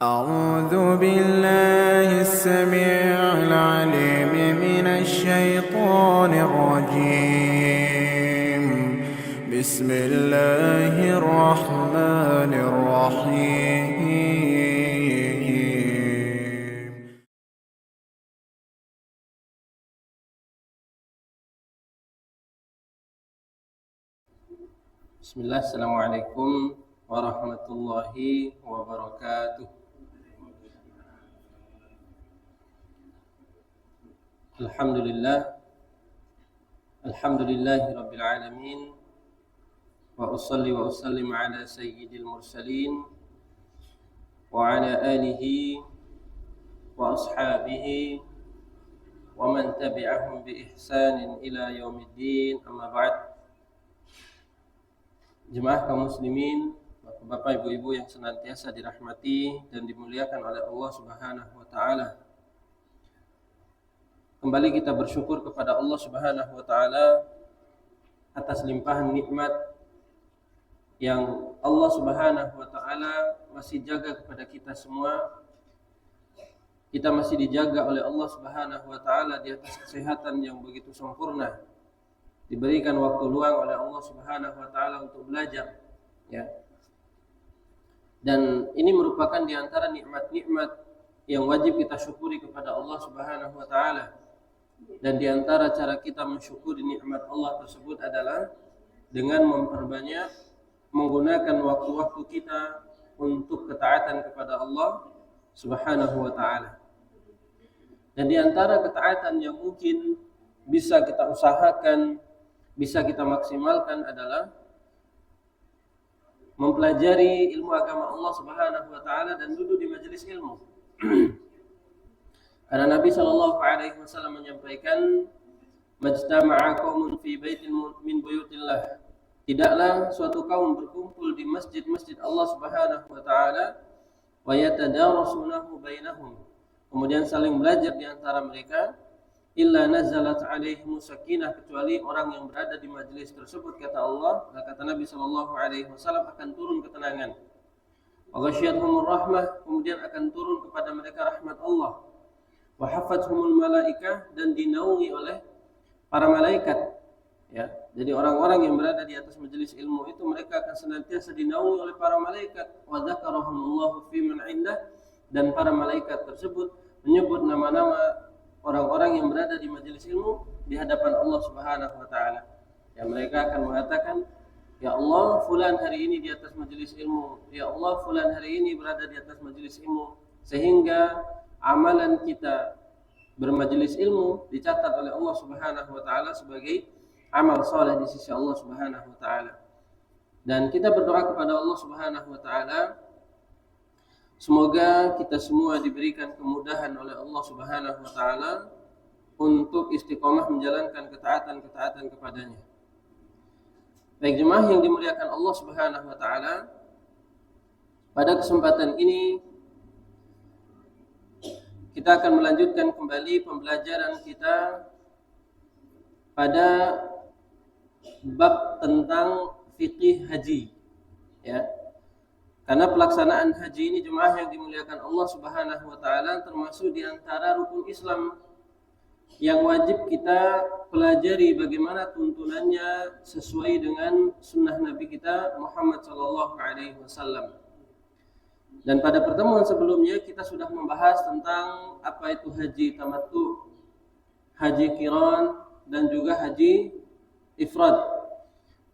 أعوذ بالله السميع العليم من الشيطان الرجيم. بسم الله الرحمن الرحيم. Bismillah, Assalamualaikum warahmatullahi wabarakatuh. Alhamdulillahi rabbil alamin. Wa usalli wa usallim ala sayyidil mursalin wa ala alihi wa ashabihi wa man tabi'ahum bi ihsanin ila yaumiddin, amma ba'd. Jemaah kaum muslimin, Bapak Ibu-ibu yang senantiasa dirahmati dan dimuliakan oleh Allah Subhanahu wa taala. Kembali kita bersyukur kepada Allah Subhanahu wa taala atas limpahan nikmat yang Allah Subhanahu wa taala masih jaga kepada kita semua. Kita masih dijaga oleh Allah Subhanahu wa taala di atas kesehatan yang begitu sempurna. Diberikan waktu luang oleh Allah Subhanahu wa taala untuk belajar, ya. Dan ini merupakan di antara nikmat-nikmat yang wajib kita syukuri kepada Allah Subhanahu wa taala. Dan di antara cara kita mensyukuri nikmat Allah tersebut adalah dengan memperbanyak menggunakan waktu-waktu kita untuk ketaatan kepada Allah Subhanahu wa taala. Dan di antara ketaatan yang mungkin bisa kita usahakan, bisa kita maksimalkan adalah mempelajari ilmu agama Allah Subhanahu wa taala dan duduk di majelis ilmu. Karena Nabi Shallallahu Alaihi Wasallam menyampaikan, "Majtama'a qaumun fi baitin min buyutillah." Tidaklah suatu kaum berkumpul di masjid-masjid Allah Subhanahu wa taala, wa yatadarasunahu bainahum. Kemudian saling belajar di antara mereka, illa nazalat alaihim sakinah, kecuali orang yang berada di majelis tersebut, kata Allah, kata Nabi Shallallahu Alaihi Wasallam, akan turun ketenangan. Wa ghasyiyatuhumur rahmah, kemudian akan turun kepada mereka rahmat Allah. Wa hafathumul malaikah, dan dinaungi oleh para malaikat, ya. Jadi orang-orang yang berada di atas majelis ilmu itu mereka akan senantiasa dinaungi oleh para malaikat. Wa dzakarahumullahu fi man indah, dan para malaikat tersebut menyebut nama-nama orang-orang yang berada di majelis ilmu di hadapan Allah Subhanahu wa taala. Ya, mereka akan mengatakan, "Ya Allah, fulan hari ini di atas majelis ilmu. Ya Allah, fulan hari ini berada di atas majelis ilmu." Sehingga amalan kita bermajelis ilmu dicatat oleh Allah Subhanahu wa taala sebagai amal saleh di sisi Allah Subhanahu wa taala. Dan kita berdoa kepada Allah Subhanahu wa taala, semoga kita semua diberikan kemudahan oleh Allah Subhanahu wa taala untuk istiqomah menjalankan ketaatan-ketaatan kepadanya. Baik jemaah yang dimuliakan Allah Subhanahu wa taala, pada kesempatan ini kita akan melanjutkan kembali pembelajaran kita pada bab tentang fikih haji, ya. Karena pelaksanaan haji ini, jemaah yang dimuliakan Allah Subhanahu wa taala, termasuk di antara rukun Islam yang wajib kita pelajari bagaimana tuntunannya sesuai dengan sunnah Nabi kita Muhammad sallallahu alaihi wasallam. Dan pada pertemuan sebelumnya kita sudah membahas tentang apa itu haji tamattu, haji qiran, dan juga haji ifrad.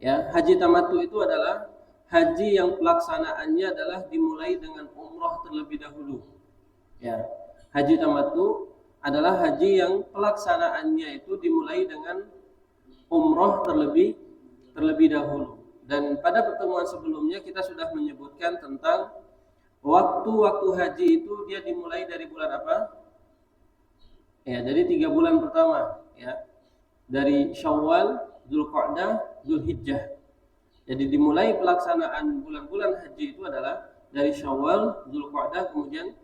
Ya, haji tamattu itu adalah haji yang pelaksanaannya adalah dimulai dengan umrah terlebih dahulu. Ya, haji tamattu adalah haji yang pelaksanaannya itu dimulai dengan umrah terlebih dahulu. Dan pada pertemuan sebelumnya kita sudah menyebutkan tentang waktu haji itu dia dimulai dari bulan apa? Ya, dari 3 bulan pertama, ya. Dari Syawal, Dzulqa'dah, Dzulhijjah. Jadi dimulai pelaksanaan bulan-bulan haji itu adalah dari Syawal, Dzulqa'dah, kemudian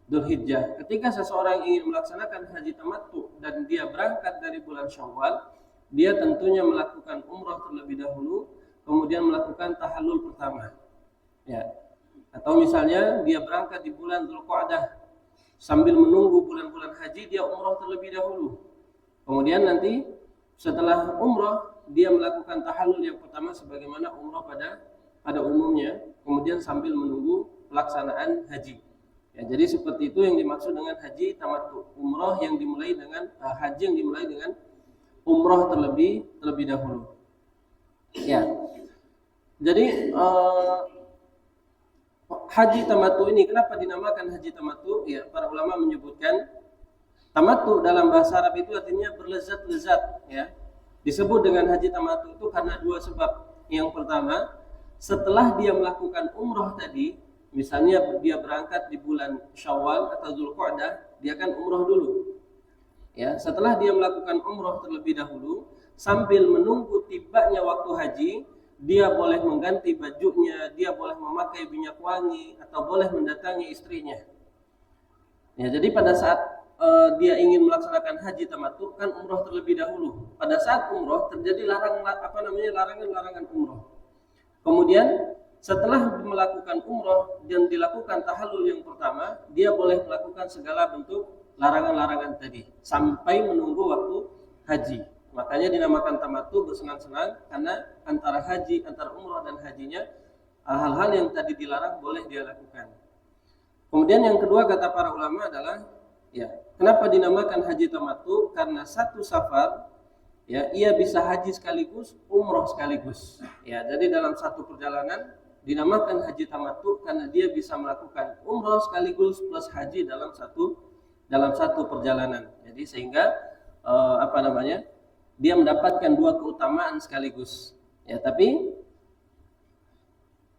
Dzulhijjah. Ketika seseorang ingin melaksanakan haji tamattu dan dia berangkat dari bulan Syawal, dia tentunya melakukan umrah terlebih dahulu, kemudian melakukan tahallul pertama. Ya. Atau misalnya dia berangkat di bulan Dzulqa'dah, sambil menunggu bulan-bulan haji dia umrah terlebih dahulu. Kemudian nanti setelah umrah dia melakukan tahallul yang pertama sebagaimana umrah pada umumnya, kemudian sambil menunggu pelaksanaan haji. Ya, jadi seperti itu yang dimaksud dengan haji tamattu, umrah yang dimulai dengan haji yang dimulai dengan umrah terlebih dahulu. Ya. Jadi haji tamattu ini kenapa dinamakan haji tamattu? Ya, para ulama menyebutkan tamattu dalam bahasa Arab itu artinya berlezat-lezat, ya. Disebut dengan haji tamattu itu karena dua sebab. Yang pertama, setelah dia melakukan umrah tadi, misalnya dia berangkat di bulan Syawal atau Dzulqa'dah, dia akan umrah dulu. Ya, setelah dia melakukan umrah terlebih dahulu, sambil menunggu tibanya waktu haji, dia boleh mengganti bajunya, dia boleh memakai minyak wangi, atau boleh mendatangi istrinya. Ya, jadi pada saat dia ingin melaksanakan haji tamattu kan umrah terlebih dahulu. Pada saat umrah terjadi larangan umrah. Kemudian setelah melakukan umrah dan dilakukan tahallul yang pertama, dia boleh melakukan segala bentuk larangan-larangan tadi sampai menunggu waktu haji. Makanya dinamakan tamattu, bersenang-senang, karena antara umrah dan hajinya hal-hal yang tadi dilarang boleh dia lakukan. Kemudian yang kedua kata para ulama adalah, ya, kenapa dinamakan haji tamattu? Karena satu safar, ya, ia bisa haji sekaligus, umrah sekaligus. Ya, jadi dalam satu perjalanan dinamakan haji tamattu karena dia bisa melakukan umrah sekaligus plus haji dalam satu perjalanan. Jadi sehingga dia mendapatkan dua keutamaan sekaligus. Ya, tapi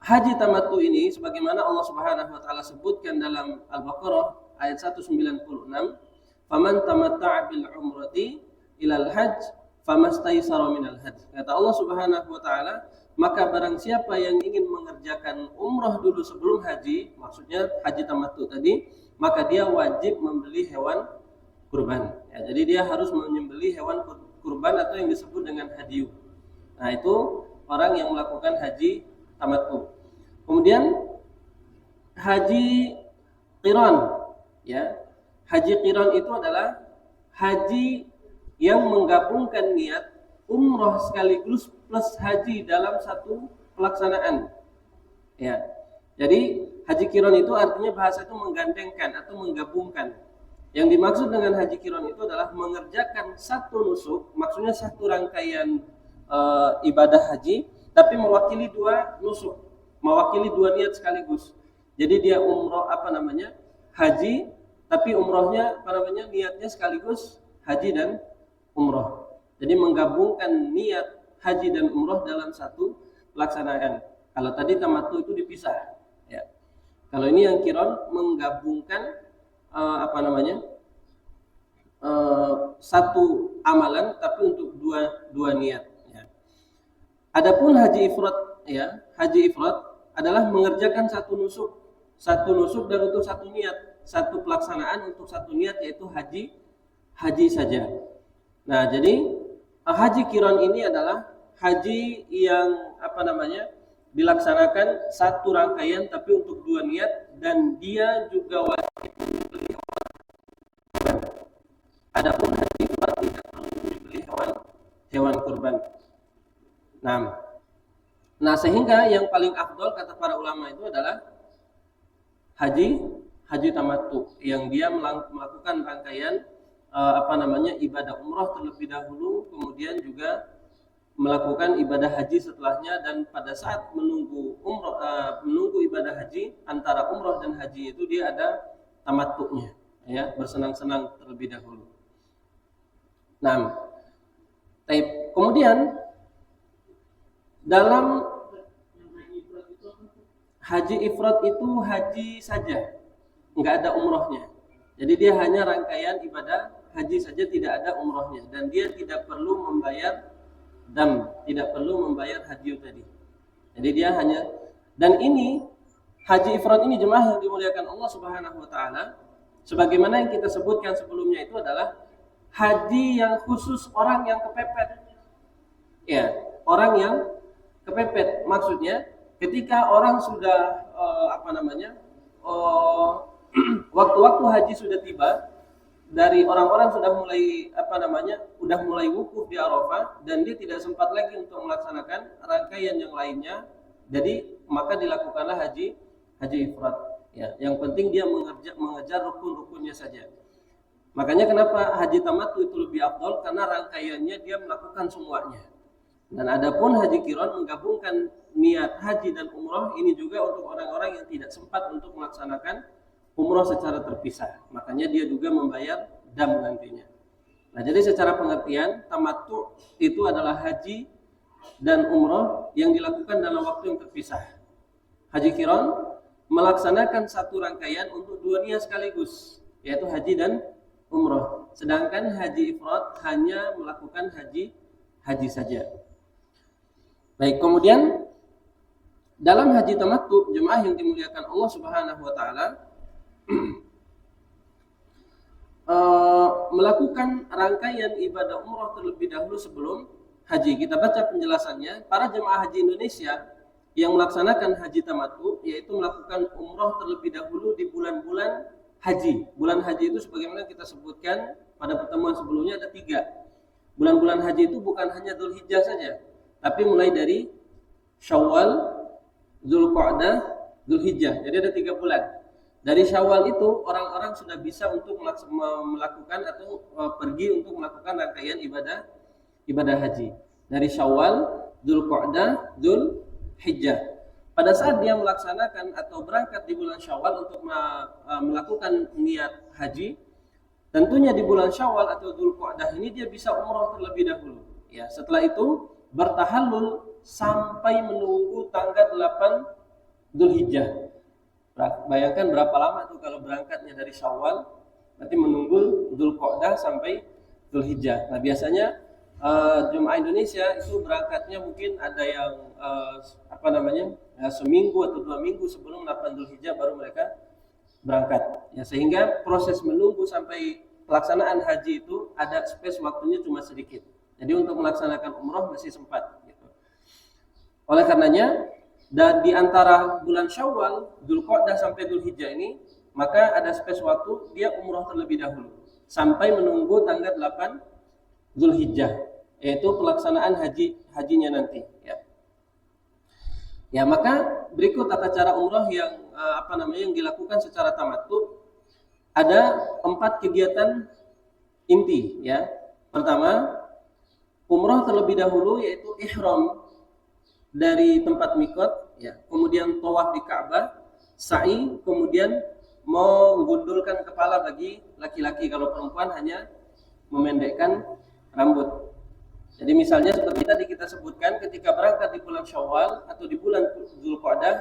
haji tamattu ini sebagaimana Allah Subhanahu wa taala sebutkan dalam Al-Baqarah ayat 196, "Faman tamatta'a bil umrati ilal hajj famastaysara minal hajj." Kata Allah Subhanahu wa taala, maka barang siapa yang ingin mengerjakan umrah dulu sebelum haji, maksudnya haji tamattu tadi, maka dia wajib membeli hewan kurban. Ya, jadi dia harus menyembelih hewan kurban atau yang disebut dengan hadiyu. Nah, itu orang yang melakukan haji tamattu. Kemudian haji qiran, ya. Haji qiran itu adalah haji yang menggabungkan niat umrah sekaligus plus haji dalam satu pelaksanaan. Ya. Jadi haji qiran itu artinya bahasa itu menggandengkan atau menggabungkan. Yang dimaksud dengan haji qiran itu adalah mengerjakan satu nusuk, maksudnya satu rangkaian ibadah haji, tapi mewakili dua nusuk, mewakili dua niat sekaligus. Jadi dia umrah haji, tapi umrahnya niatnya sekaligus haji dan umrah. Jadi menggabungkan niat haji dan umrah dalam satu pelaksanaan. Kalau tadi tamattu itu dipisah, ya. Kalau ini yang qiran menggabungkan satu amalan tapi untuk dua niat, ya. Adapun haji ifrad, ya, haji ifrad adalah mengerjakan satu nusuk dan untuk satu niat, satu pelaksanaan untuk satu niat, yaitu haji saja. Nah, jadi haji qiran ini adalah haji yang dilaksanakan satu rangkaian tapi untuk dua niat, dan dia juga wajib membeli hewan. Adapun haji ifrad tidak perlu membeli hewan kurban. Nah, sehingga yang paling afdol kata para ulama itu adalah haji tamattu, yang dia melakukan rangkaian ibadah umrah terlebih dahulu, kemudian juga melakukan ibadah haji setelahnya, dan pada saat menunggu ibadah haji, antara umrah dan haji itu dia ada tamattunya, ya, bersenang-senang terlebih dahulu. Nah, kemudian dalam haji ifrad itu haji saja, nggak ada umrohnya. Jadi dia hanya rangkaian ibadah haji saja, tidak ada umrohnya, dan dia tidak perlu membayar tidak perlu membayar haji tadi. Jadi dia hanya, dan ini haji ifrad ini jemaah yang dimuliakan Allah Subhanahu wa taala, sebagaimana yang kita sebutkan sebelumnya itu adalah haji yang khusus orang yang kepepet. Ya, orang yang kepepet maksudnya ketika orang sudah waktu-waktu haji sudah tiba, dari orang-orang sudah mulai wukuf di Arafah dan dia tidak sempat lagi untuk melaksanakan rangkaian yang lainnya. Jadi maka dilakukanlah haji ifrad. Ya, yang penting dia mengejar rukun-rukunnya saja. Makanya kenapa haji tamattu itu lebih afdal, karena rangkaiannya dia melakukan semuanya. Dan adapun haji qiran menggabungkan niat haji dan umroh, ini juga untuk orang-orang yang tidak sempat untuk melaksanakan umroh secara terpisah. Makanya dia juga membayar dam nantinya. Nah, jadi secara pengertian tamattu itu adalah haji dan umroh yang dilakukan dalam waktu yang terpisah. Haji qiran melaksanakan satu rangkaian untuk dua niat sekaligus, yaitu haji dan umroh. Sedangkan haji ifrad hanya melakukan haji saja. Baik, kemudian dalam haji tamattu, jemaah yang dimuliakan Allah Subhanahu wa taala melakukan rangkaian ibadah umroh terlebih dahulu sebelum haji. Kita baca penjelasannya. Para jemaah haji Indonesia yang melaksanakan haji tamattu yaitu melakukan umroh terlebih dahulu di bulan-bulan haji. Bulan haji itu sebagaimana kita sebutkan pada pertemuan sebelumnya ada 3. Bulan-bulan haji itu bukan hanya Dzulhijjah saja, tapi mulai dari Syawal, Dzulqa'dah, Dzulhijjah. Jadi ada 3 bulan. Dari Syawal itu orang-orang sudah bisa untuk melakukan atau pergi untuk melakukan rangkaian ibadah haji. Dari Syawal, Dzulqa'dah, Dzulhijjah. Pada saat dia melaksanakan atau berangkat di bulan Syawal untuk melakukan niat haji, tentunya di bulan Syawal atau Dzulqa'dah ini dia bisa umroh terlebih dahulu. Ya, setelah itu bertahallul sampai menunggu tanggal 8 Dzulhijjah. Bayangkan berapa lama tuh kalau berangkatnya dari Syawal, berarti menunggu Dzulqa'dah sampai Dzulhijjah. Nah, biasanya jemaah Indonesia itu berangkatnya mungkin ada yang seminggu atau 2 minggu sebelum 8 Dzulhijjah baru mereka berangkat. Ya, sehingga proses menunggu sampai pelaksanaan haji itu ada space waktunya cuma sedikit. Jadi untuk melaksanakan umroh masih sempat. Gitu. Oleh karenanya, dan di antara bulan Syawal, Dzulqa'dah sampai Dzulhijjah ini, maka ada space waktu dia umroh terlebih dahulu sampai menunggu tanggal 8 Dzulhijjah, yaitu pelaksanaan hajinya nanti. Ya, maka berikut tata cara umroh yang yang dilakukan secara tamattu. Ada 4 kegiatan inti. Ya, pertama, umroh terlebih dahulu yaitu ihram dari tempat mikot, ya, kemudian tawaf di Ka'bah, sa'i, kemudian menggundulkan kepala bagi laki-laki. Kalau perempuan hanya memendekkan rambut. Jadi misalnya seperti tadi kita sebutkan, ketika berangkat di bulan Syawal atau di bulan Dzulqa'dah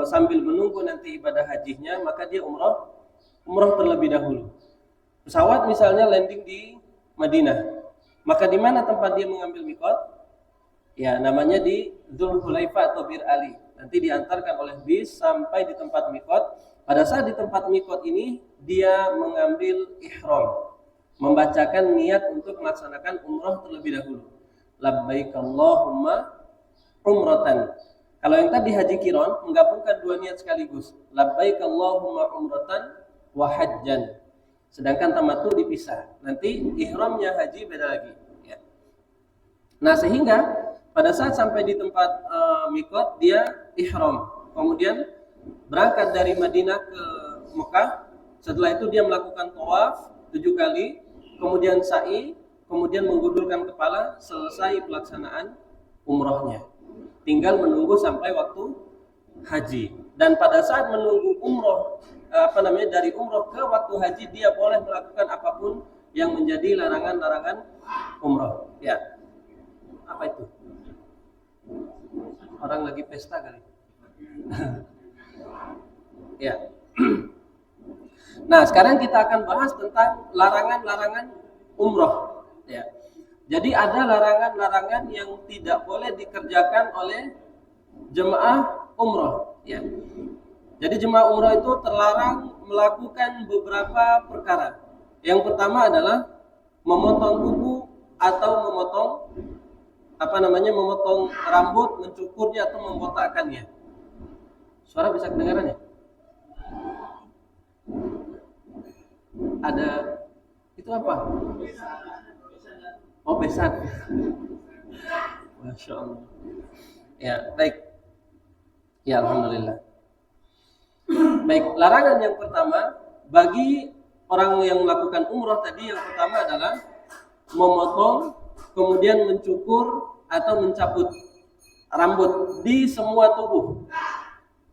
sambil menunggu nanti ibadah hajinya, maka dia umroh terlebih dahulu. Pesawat misalnya landing di Madinah, maka di mana tempat dia mengambil mikot? Ya, namanya di Dzulhulaifah atau Bir Ali. Nanti diantarkan oleh bis sampai di tempat mikot. Pada saat di tempat mikot ini dia mengambil ihram, membacakan niat untuk melaksanakan umroh terlebih dahulu. Labbaik Allahumma umratan. Kalau yang tadi haji qiran menggabungkan 2 niat sekaligus. Labbaik Allahumma umratan wa hajjan. Sedangkan tamattu dipisah. Nanti ihramnya haji beda lagi. Ya. Nah, sehingga pada saat sampai di tempat mikot dia ihram. Kemudian berangkat dari Madinah ke Mekah. Setelah itu dia melakukan tawaf 7 kali, kemudian sa'i, kemudian menggundulkan kepala, selesai pelaksanaan umrohnya. Tinggal menunggu sampai waktu haji. Dan pada saat menunggu umroh, dari umroh ke waktu haji, dia boleh melakukan apapun yang menjadi larangan-larangan umroh. Ya. Apa itu? Orang lagi pesta kali. Ya. Nah, sekarang kita akan bahas tentang larangan-larangan umroh. Ya. Jadi ada larangan-larangan yang tidak boleh dikerjakan oleh jemaah umroh. Ya. Jadi jemaah umroh itu terlarang melakukan beberapa perkara. Yang pertama adalah memotong kuku atau memotong memotong rambut, mencukurnya atau membotakkannya. Suara bisa kedengaran ya? Ada itu apa? Oh, besan. Masya Allah. Ya, baik. Ya, alhamdulillah. Baik, larangan yang pertama bagi orang yang melakukan umroh tadi, yang pertama adalah memotong, kemudian mencukur atau mencabut rambut di semua tubuh.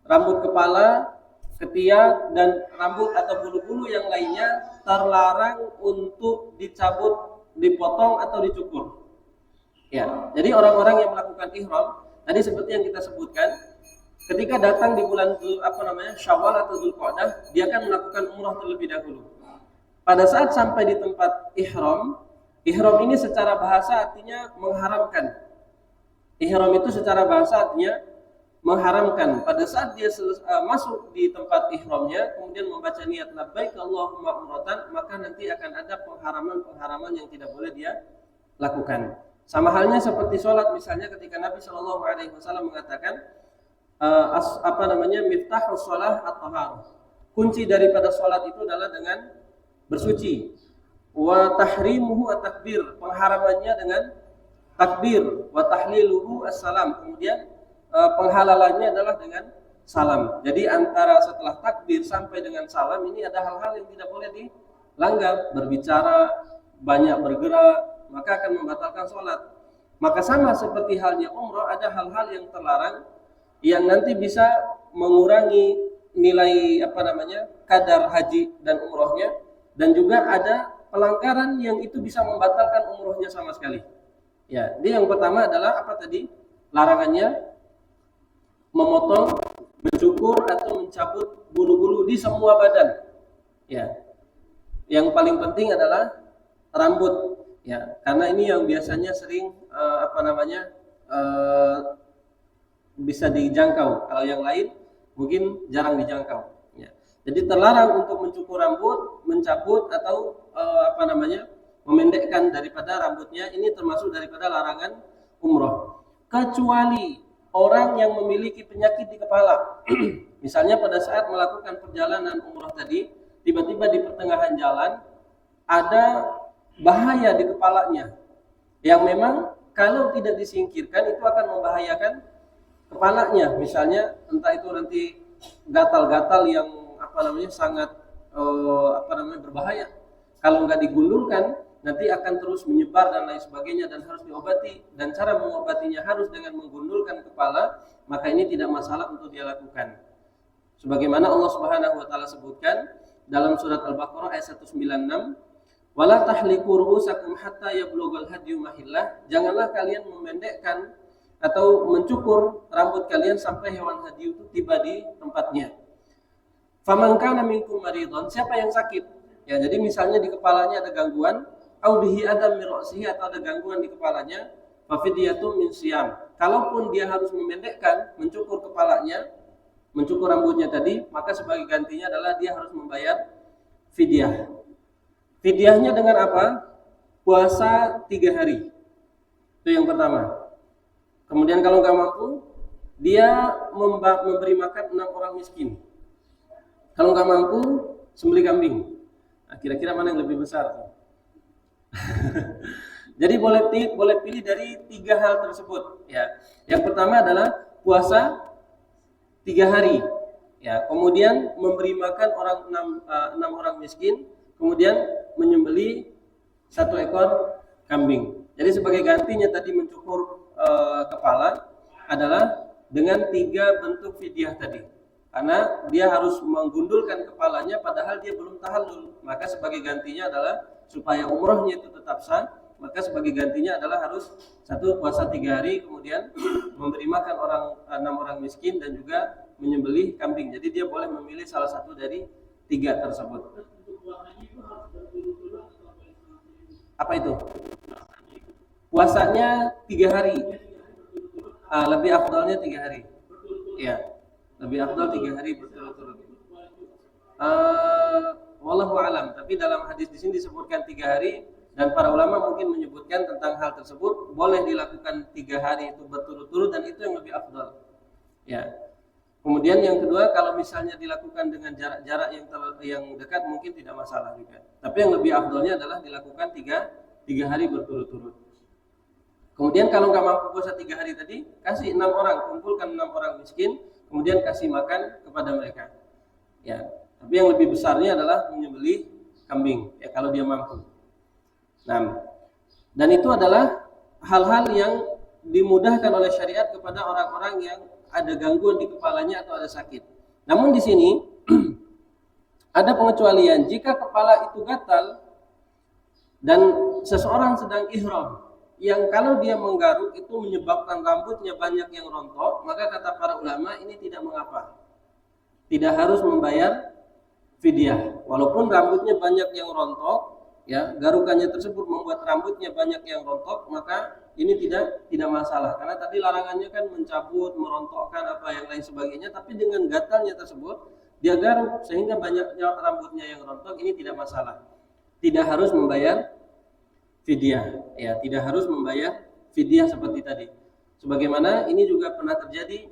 Rambut kepala, ketiak, dan rambut atau bulu-bulu yang lainnya terlarang untuk dicabut, dipotong atau dicukur. Ya, jadi orang-orang yang melakukan ihram tadi seperti yang kita sebutkan, ketika datang di bulan Syawal atau Dzulqa'dah, dia akan melakukan umrah terlebih dahulu. Pada saat sampai di tempat ihram ini secara bahasa artinya mengharamkan. Ihram itu secara bahasa artinya mengharamkan. Pada saat dia masuk di tempat ihramnya, kemudian membaca niat labbaik Allahumma umratan, maka nanti akan ada pengharaman-pengharaman yang tidak boleh dia lakukan. Sama halnya seperti sholat, misalnya ketika Nabi Shallallahu Alaihi Wasallam mengatakan miftahus sholah at-taharah. Kunci daripada sholat itu adalah dengan bersuci. Wa tahrimuhu at-takbir, pengharamannya dengan takbir. Wa tahliluhu as-salam, kemudian penghalalannya adalah dengan salam. Jadi antara setelah takbir sampai dengan salam ini ada hal-hal yang tidak boleh dilanggar. Berbicara, banyak bergerak, maka akan membatalkan sholat. Maka sama seperti halnya umroh, ada hal-hal yang terlarang yang nanti bisa mengurangi nilai kadar haji dan umrohnya, dan juga ada pelanggaran yang itu bisa membatalkan umrohnya sama sekali. Ya, jadi yang pertama adalah apa tadi? Larangannya memotong, mencukur atau mencabut bulu-bulu di semua badan. Ya. Yang paling penting adalah rambut. Ya, karena ini yang biasanya sering bisa dijangkau. Kalau yang lain mungkin jarang dijangkau. Ya. Jadi terlarang untuk mencukur rambut, mencabut atau memendekkan daripada rambutnya. Ini termasuk daripada larangan umroh. Kecuali orang yang memiliki penyakit di kepala. Misalnya pada saat melakukan perjalanan umroh tadi, tiba-tiba di pertengahan jalan ada bahaya di kepalanya yang memang kalau tidak disingkirkan itu akan membahayakan kepalanya. Misalnya entah itu nanti gatal-gatal yang sangat berbahaya. Kalau nggak digundulkan nanti akan terus menyebar dan lain sebagainya dan harus diobati, dan cara mengobatinya harus dengan menggundulkan kepala, maka ini tidak masalah untuk dia lakukan. Sebagaimana Allah Subhanahu wa taala sebutkan dalam surat Al-Baqarah ayat 196, wala tahliqu ru'usakum hatta yablughal hadyu mahillah, janganlah kalian memendekkan atau mencukur rambut kalian sampai hewan hadyu itu tiba di tempatnya. Faman kana minkum maridun, siapa yang sakit? Ya, jadi misalnya di kepalanya ada gangguan, au bihi adam min ra'sihi, atau ada gangguan di kepalanya, fa fidyatun min siyam. Kalaupun dia harus memendekkan, mencukur kepalanya, mencukur rambutnya tadi, maka sebagai gantinya adalah dia harus membayar fidyah. Fidyahnya dengan apa? Puasa 3 hari. Itu yang pertama. Kemudian kalau nggak mampu, dia memberi makan 6 orang miskin. Kalau nggak mampu, sembelih kambing. Nah, kira-kira mana yang lebih besar? Jadi boleh pilih dari 3 hal tersebut. Ya, yang pertama adalah puasa 3 hari. Ya, kemudian memberi makan 6 orang miskin. Kemudian menyembelih 1 ekor kambing. Jadi sebagai gantinya tadi mencukur kepala adalah dengan 3 bentuk fidyah tadi. Karena dia harus menggundulkan kepalanya padahal dia belum tahallul. Maka sebagai gantinya adalah supaya umrohnya itu tetap sah, maka sebagai gantinya adalah harus 1 puasa 3 hari, kemudian memberi makan 6 orang miskin dan juga menyembelih kambing. Jadi dia boleh memilih salah satu dari 3 tersebut. Apa itu? Puasanya 3 hari. Lebih afdalnya 3 hari. Ya, lebih afdal 3 hari berturut-turut. Wallahu alam. Tapi dalam hadis di sini disebutkan 3 hari, dan para ulama mungkin menyebutkan tentang hal tersebut boleh dilakukan 3 hari itu berturut-turut, dan itu yang lebih afdal. Ya. Kemudian yang kedua, kalau misalnya dilakukan dengan jarak-jarak yang dekat mungkin tidak masalah juga. Tapi yang lebih afdolnya adalah dilakukan tiga hari berturut-turut. Kemudian kalau nggak mampu puasa 3 hari tadi, kasih 6 orang, kumpulkan 6 orang miskin, kemudian kasih makan kepada mereka. Ya, tapi yang lebih besarnya adalah menyembelih kambing, ya kalau dia mampu. Nah, dan itu adalah hal-hal yang dimudahkan oleh syariat kepada orang-orang yang ada gangguan di kepalanya atau ada sakit. Namun di sini ada pengecualian. Jika kepala itu gatal dan seseorang sedang ihram, yang kalau dia menggaruk itu menyebabkan rambutnya banyak yang rontok, maka kata para ulama ini tidak mengapa. Tidak harus membayar fidyah. Walaupun rambutnya banyak yang rontok, ya, garukannya tersebut membuat rambutnya banyak yang rontok, maka ini tidak masalah. Karena tadi larangannya kan mencabut, merontokkan apa yang lain sebagainya, tapi dengan gatalnya tersebut dia garuk sehingga banyaknya rambutnya yang rontok, ini tidak masalah. Tidak harus membayar fidyah, ya, tidak harus membayar fidyah seperti tadi. Sebagaimana ini juga pernah terjadi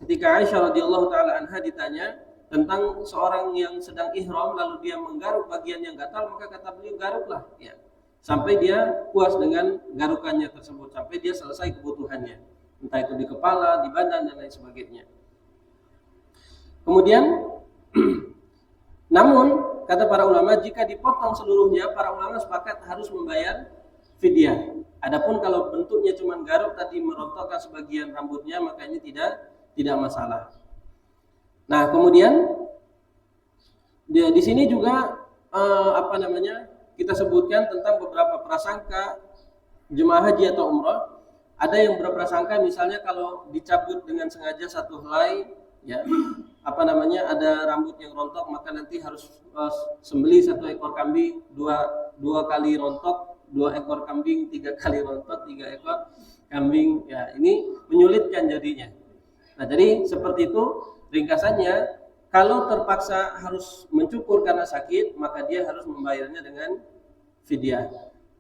ketika Aisyah radhiyallahu taala anha ditanya tentang seorang yang sedang ihram lalu dia menggaruk bagian yang gatal, maka kata beliau garuklah, ya, sampai dia puas dengan garukannya tersebut, sampai dia selesai kebutuhannya, entah itu di kepala, di badan dan lain sebagainya. Kemudian namun kata para ulama, jika dipotong seluruhnya, para ulama sepakat harus membayar fidyah. Adapun kalau bentuknya cuma garuk tadi merontokkan sebagian rambutnya, maka ini tidak masalah. Nah, kemudian di sini juga kita sebutkan tentang beberapa prasangka jemaah haji atau umrah. Ada yang berprasangka misalnya kalau dicabut dengan sengaja satu helai, ya, ada rambut yang rontok, maka nanti harus sembelih 1 ekor kambing, dua kali rontok, 2 ekor kambing, 3 kali rontok, 3 ekor kambing. Ya, ini menyulitkan jadinya. Nah, jadi seperti itu ringkasannya. Kalau terpaksa harus mencukur karena sakit, maka dia harus membayarnya dengan fidyah.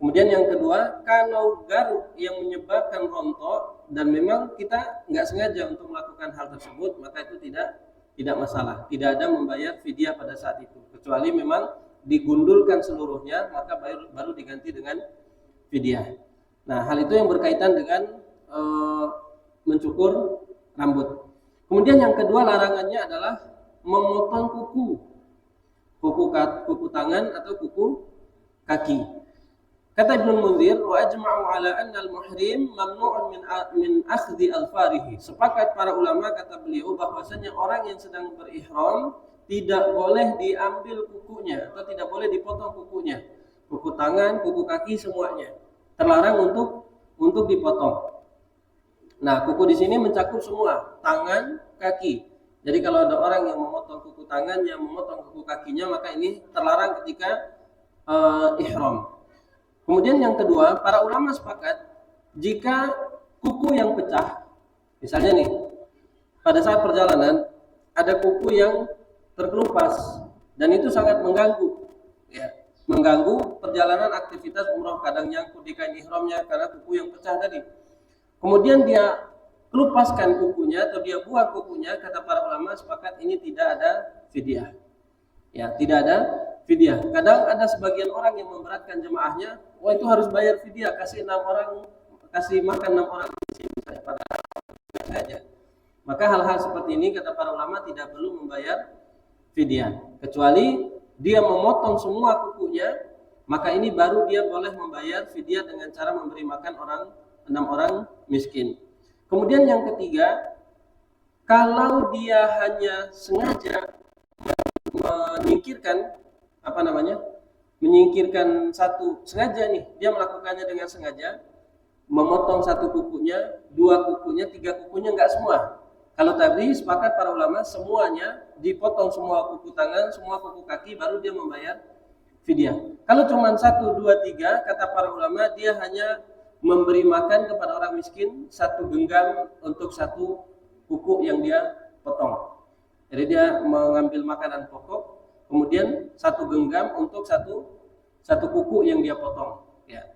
Kemudian yang kedua, kalau garuk yang menyebabkan rontok dan memang kita nggak sengaja untuk melakukan hal tersebut, maka itu tidak masalah. Tidak ada membayar fidyah pada saat itu. Kecuali memang digundulkan seluruhnya, maka baru diganti dengan fidyah. Nah, hal itu yang berkaitan dengan mencukur rambut. Kemudian yang kedua larangannya adalah memotong kuku tangan atau kuku kaki. Kata Ibnu Munzir, wa ajma'u ala anna al-muhrim mamnu'un min akhdhi al-farihi. Sepakat para ulama, kata beliau, bahwasanya orang yang sedang berihram tidak boleh diambil kukunya atau tidak boleh dipotong kukunya. Kuku tangan, kuku kaki semuanya terlarang untuk dipotong. Nah, kuku di sini mencakup semua, tangan, kaki. Jadi kalau ada orang yang memotong kuku tangannya, memotong kuku kakinya, maka ini terlarang ketika ihram. Kemudian yang kedua, para ulama sepakat jika kuku yang pecah, misalnya nih, pada saat perjalanan ada kuku yang terkelupas dan itu sangat mengganggu, ya, mengganggu perjalanan aktivitas umroh, kadang nyangkut di kain ihramnya karena kuku yang pecah tadi. Kemudian dia kelupaskan kukunya atau dia buang kukunya, kata para ulama sepakat ini tidak ada fidyah. Ya, tidak ada fidyah. Kadang ada sebagian orang yang memberatkan jemaahnya, wah itu harus bayar fidyah, kasih makan 6 orang misalnya pada saja. Maka hal-hal seperti ini kata para ulama tidak perlu membayar fidyah. Kecuali dia memotong semua kukunya, maka ini baru dia boleh membayar fidyah dengan cara memberi makan 6 orang miskin. Kemudian yang ketiga, kalau dia hanya sengaja menyingkirkan sengaja nih, dia melakukannya dengan sengaja, memotong 1 kukunya, 2 kukunya, 3 kukunya, enggak semua. Kalau tadi sepakat para ulama semuanya dipotong, semua kuku tangan, semua kuku kaki, baru dia membayar fidyah. Kalau cuma 1, 2, 3, kata para ulama dia hanya memberi makan kepada orang miskin 1 genggam untuk 1 kuku yang dia potong. Jadi dia mengambil makanan pokok, kemudian 1 genggam untuk satu kuku yang dia potong. Ya.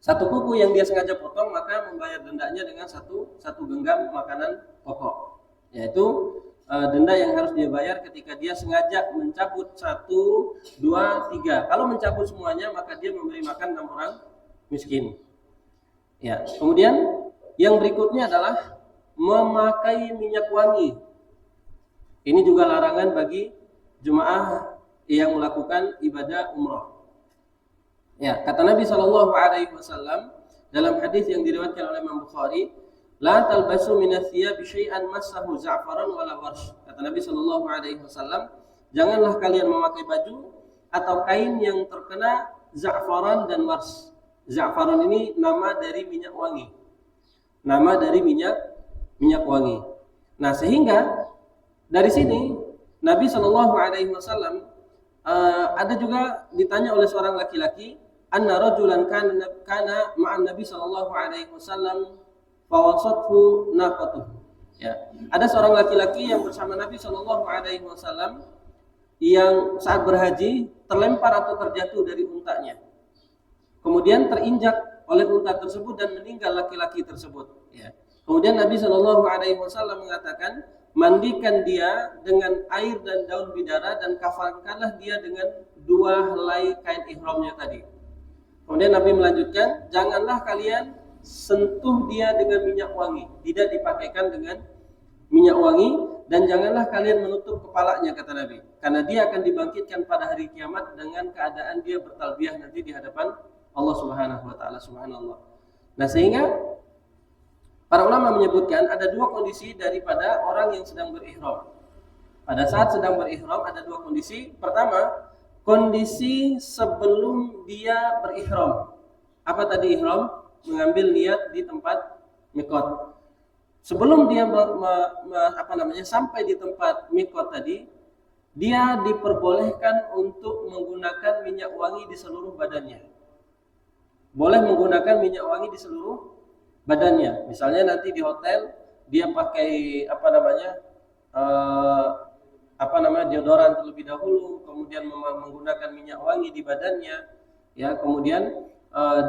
Satu kuku yang dia sengaja potong, maka membayar dendanya dengan satu genggam makanan pokok, yaitu denda yang harus dia bayar ketika dia sengaja mencabut 1, 2, 3. Kalau mencabut semuanya, maka dia memberi makan 6 orang miskin. Ya, kemudian yang berikutnya adalah memakai minyak wangi. Ini juga larangan bagi jemaah yang melakukan ibadah umrah. Ya, kata Nabi SAW dalam hadis yang diriwayatkan oleh Imam Bukhari, la talbasu minathiyab syai'an massahu za'faran wala warsh. Kata Nabi SAW, janganlah kalian memakai baju atau kain yang terkena za'faran dan warsh. Za'faran ini nama dari minyak wangi. Nama dari minyak wangi. Nah, sehingga dari sini Nabi SAW ada juga ditanya oleh seorang laki-laki, anna rajulan kana ma'an Nabi sallallahu alaihi wasallam fawasathu naqatuh. Ya, ada seorang laki-laki yang bersama Nabi sallallahu alaihi wasallam yang saat berhaji terlempar atau terjatuh dari untanya. Kemudian terinjak oleh unta tersebut dan meninggal laki-laki tersebut. Ya. Kemudian Nabi sallallahu alaihi wasallam mengatakan, mandikan dia dengan air dan daun bidara dan kafankanlah dia dengan 2 helai kain ihramnya tadi. Kemudian Nabi melanjutkan, janganlah kalian sentuh dia dengan minyak wangi, tidak dipakaikan dengan minyak wangi, dan janganlah kalian menutup kepalanya, kata Nabi, karena dia akan dibangkitkan pada hari kiamat dengan keadaan dia bertalbiyah nanti di hadapan Allah Subhanahu wa taala. Subhanallah. Nah, sehingga para ulama menyebutkan ada 2 kondisi daripada orang yang sedang berihram. Pada saat sedang berihram ada 2 kondisi. Pertama, kondisi sebelum dia berihram. Apa tadi ihram? Mengambil niat di tempat miqat. Sebelum dia sampai di tempat miqat tadi, dia diperbolehkan untuk menggunakan minyak wangi di seluruh badannya. Boleh menggunakan minyak wangi di seluruh badannya. Misalnya nanti di hotel dia pakai deodoran terlebih dahulu, kemudian menggunakan minyak wangi di badannya, ya, kemudian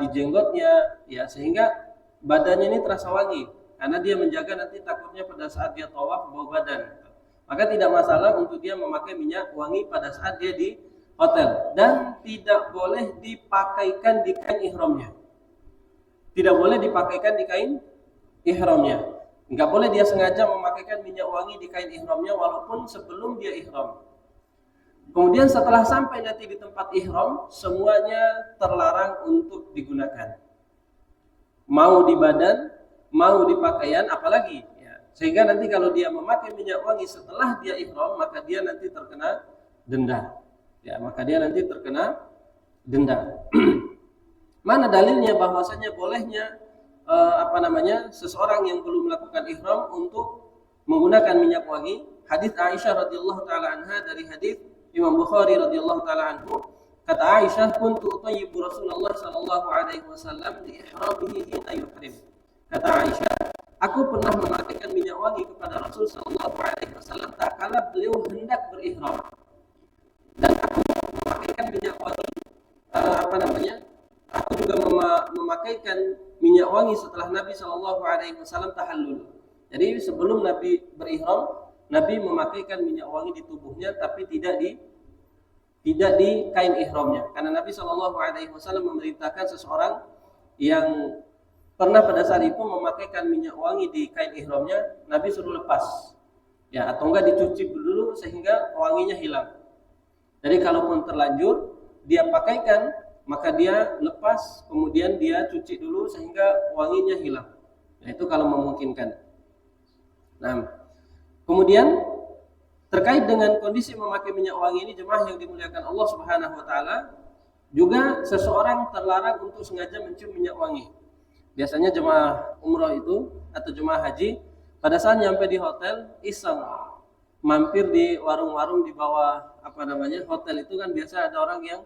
di jenggotnya, ya, sehingga badannya ini terasa wangi karena dia menjaga nanti takutnya pada saat dia tawaf bau badan. Maka tidak masalah untuk dia memakai minyak wangi pada saat dia di hotel, dan tidak boleh dipakaikan di kain ihramnya. Tidak boleh dipakaikan di kain ihramnya. Enggak boleh dia sengaja memakaikan minyak wangi di kain ihramnya walaupun sebelum dia ihram. Kemudian setelah sampai nanti di tempat ihram, semuanya terlarang untuk digunakan. Mau di badan, mau di pakaian, apalagi. Ya. Sehingga nanti kalau dia memakai minyak wangi setelah dia ihram, maka dia nanti terkena denda. Ya, maka dia nanti terkena denda. Mana dalilnya bahwasanya bolehnya seseorang yang belum melakukan ihram untuk menggunakan minyak wangi? Hadis Aisyah radhiyallahu taala anha dari hadis Imam Bukhari radhiyallahu taala anhu, kata Aisyah, kuntu utayyibu Rasulullah sallallahu alaihi wasallam li ihramihi hina yuhrim. Kata Aisyah, aku pernah memakaikan minyak wangi kepada Rasul sallallahu alaihi wasallam tak kala beliau hendak berihram. Dan aku memakaikan minyak wangi aku juga memakaikan minyak wangi setelah Nabi Shallallahu Alaihi Wasallam tahallul. Jadi sebelum Nabi berihram, Nabi memakaikan minyak wangi di tubuhnya, tapi tidak di kain ihramnya. Karena Nabi Shallallahu Alaihi Wasallam memerintahkan seseorang yang pernah pada saat itu memakaikan minyak wangi di kain ihramnya, Nabi suruh lepas, ya, atau enggak dicuci dulu sehingga wanginya hilang. Jadi kalaupun terlanjur dia pakaikan, maka dia lepas, kemudian dia cuci dulu sehingga wanginya hilang. Nah, itu kalau memungkinkan. Nah, kemudian terkait dengan kondisi memakai minyak wangi ini, jemaah yang dimuliakan Allah Subhanahu wa taala, juga seseorang terlarang untuk sengaja mencium minyak wangi. Biasanya jemaah umrah itu atau jemaah haji pada saat nyampe di hotel iseng mampir di warung-warung di bawah hotel itu kan biasa ada orang yang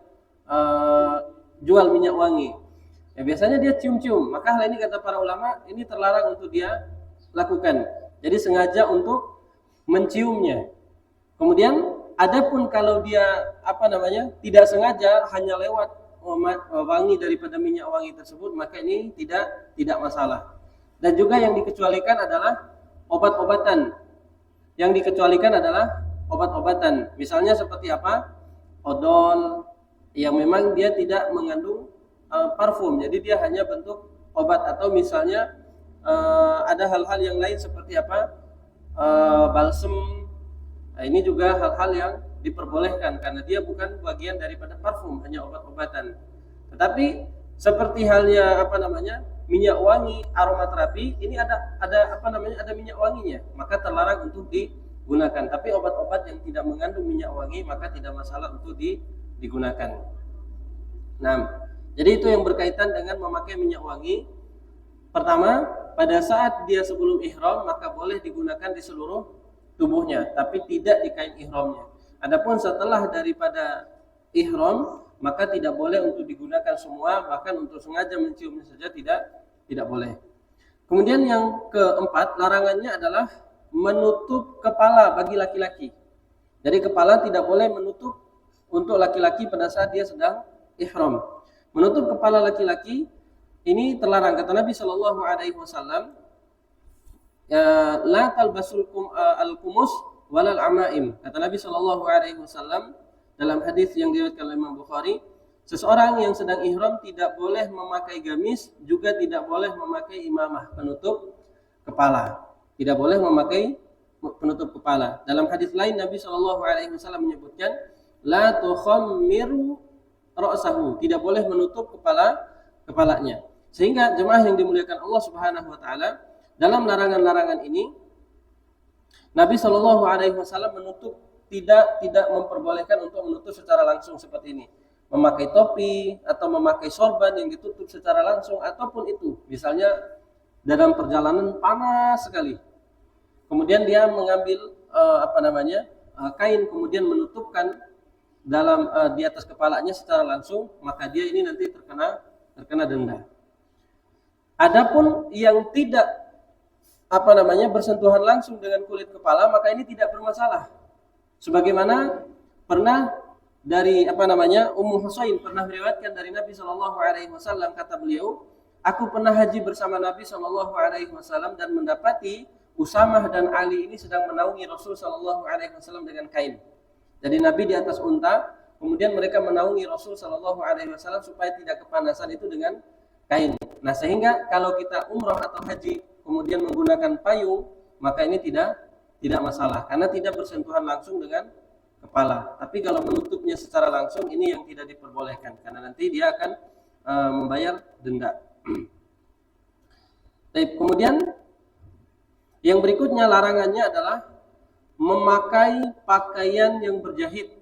jual minyak wangi. Ya, biasanya dia cium-cium. Maka hal ini kata para ulama ini terlarang untuk dia lakukan. Jadi sengaja untuk menciumnya. Kemudian adapun kalau dia tidak sengaja hanya lewat wangi daripada minyak wangi tersebut, maka ini tidak masalah. Dan juga yang dikecualikan adalah obat-obatan. Yang dikecualikan adalah obat-obatan. Misalnya seperti apa? Odol yang memang dia tidak mengandung parfum. Jadi dia hanya bentuk obat, atau misalnya ada hal-hal yang lain seperti apa? Balsem. Nah, ini juga hal-hal yang diperbolehkan karena dia bukan bagian daripada parfum, hanya obat-obatan. Tetapi seperti halnya minyak wangi, aromaterapi, ini ada minyak wanginya, maka terlarang untuk digunakan. Tapi obat-obat yang tidak mengandung minyak wangi maka tidak masalah untuk digunakan. Nah, jadi itu yang berkaitan dengan memakai minyak wangi. Pertama, pada saat dia sebelum ihram maka boleh digunakan di seluruh tubuhnya, tapi tidak di kain ihramnya. Adapun setelah daripada ihram maka tidak boleh untuk digunakan semua, bahkan untuk sengaja menciumnya saja tidak boleh. Kemudian yang keempat, larangannya adalah menutup kepala bagi laki-laki. Jadi kepala tidak boleh menutup untuk laki-laki pada saat dia sedang ihram. Menutup kepala laki-laki ini terlarang, kata Nabi Shallallahu Alaihi Wasallam. La talbasul al-kumus walal amaim. Kata Nabi Shallallahu Alaihi Wasallam dalam hadis yang diriwayatkan oleh Imam Bukhari, seseorang yang sedang ihram tidak boleh memakai gamis, juga tidak boleh memakai imamah, penutup kepala. Tidak boleh memakai penutup kepala. Dalam hadis lain Nabi Shallallahu Alaihi Wasallam menyebutkan, la tukhammiru ra'sahu, tidak boleh menutup kepalanya. Sehingga jemaah yang dimuliakan Allah Subhanahu Wa Taala, dalam larangan-larangan ini Nabi Shallallahu Alaihi Wasallam menutup tidak memperbolehkan untuk menutup secara langsung seperti ini, memakai topi atau memakai sorban yang ditutup secara langsung, ataupun itu misalnya dalam perjalanan panas sekali, kemudian dia mengambil kain kemudian menutupkan dalam di atas kepalanya secara langsung, maka dia ini nanti terkena denda. Adapun yang tidak bersentuhan langsung dengan kulit kepala, maka ini tidak bermasalah. Sebagaimana pernah dari Ummu Husain pernah meriwayatkan dari Nabi Shallallahu Alaihi Wasallam, kata beliau, aku pernah haji bersama Nabi Shallallahu Alaihi Wasallam dan mendapati Usamah dan Ali ini sedang menaungi Rasul Shallallahu Alaihi Wasallam dengan kain. Jadi Nabi di atas unta, kemudian mereka menaungi Rasul Shallallahu Alaihi Wasallam supaya tidak kepanasan itu dengan kain. Nah, sehingga kalau kita umrah atau haji kemudian menggunakan payung, maka ini tidak masalah karena tidak bersentuhan langsung dengan kepala. Tapi kalau menutupnya secara langsung, ini yang tidak diperbolehkan karena nanti dia akan membayar denda. Kemudian yang berikutnya larangannya adalah memakai pakaian yang berjahit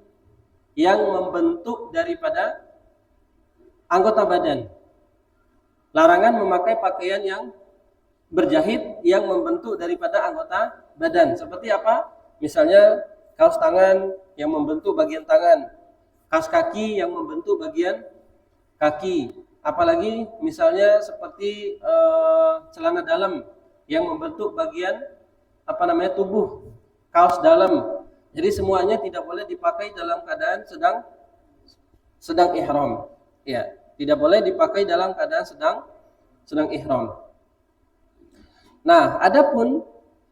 yang membentuk daripada anggota badan. Larangan memakai pakaian yang berjahit yang membentuk daripada anggota badan. Seperti apa? Misalnya kaos tangan yang membentuk bagian tangan, kaos kaki yang membentuk bagian kaki, apalagi misalnya seperti celana dalam yang membentuk bagian tubuh, kaos dalam. Jadi semuanya tidak boleh dipakai dalam keadaan sedang ihram. Ya, tidak boleh dipakai dalam keadaan sedang ihram. Nah, adapun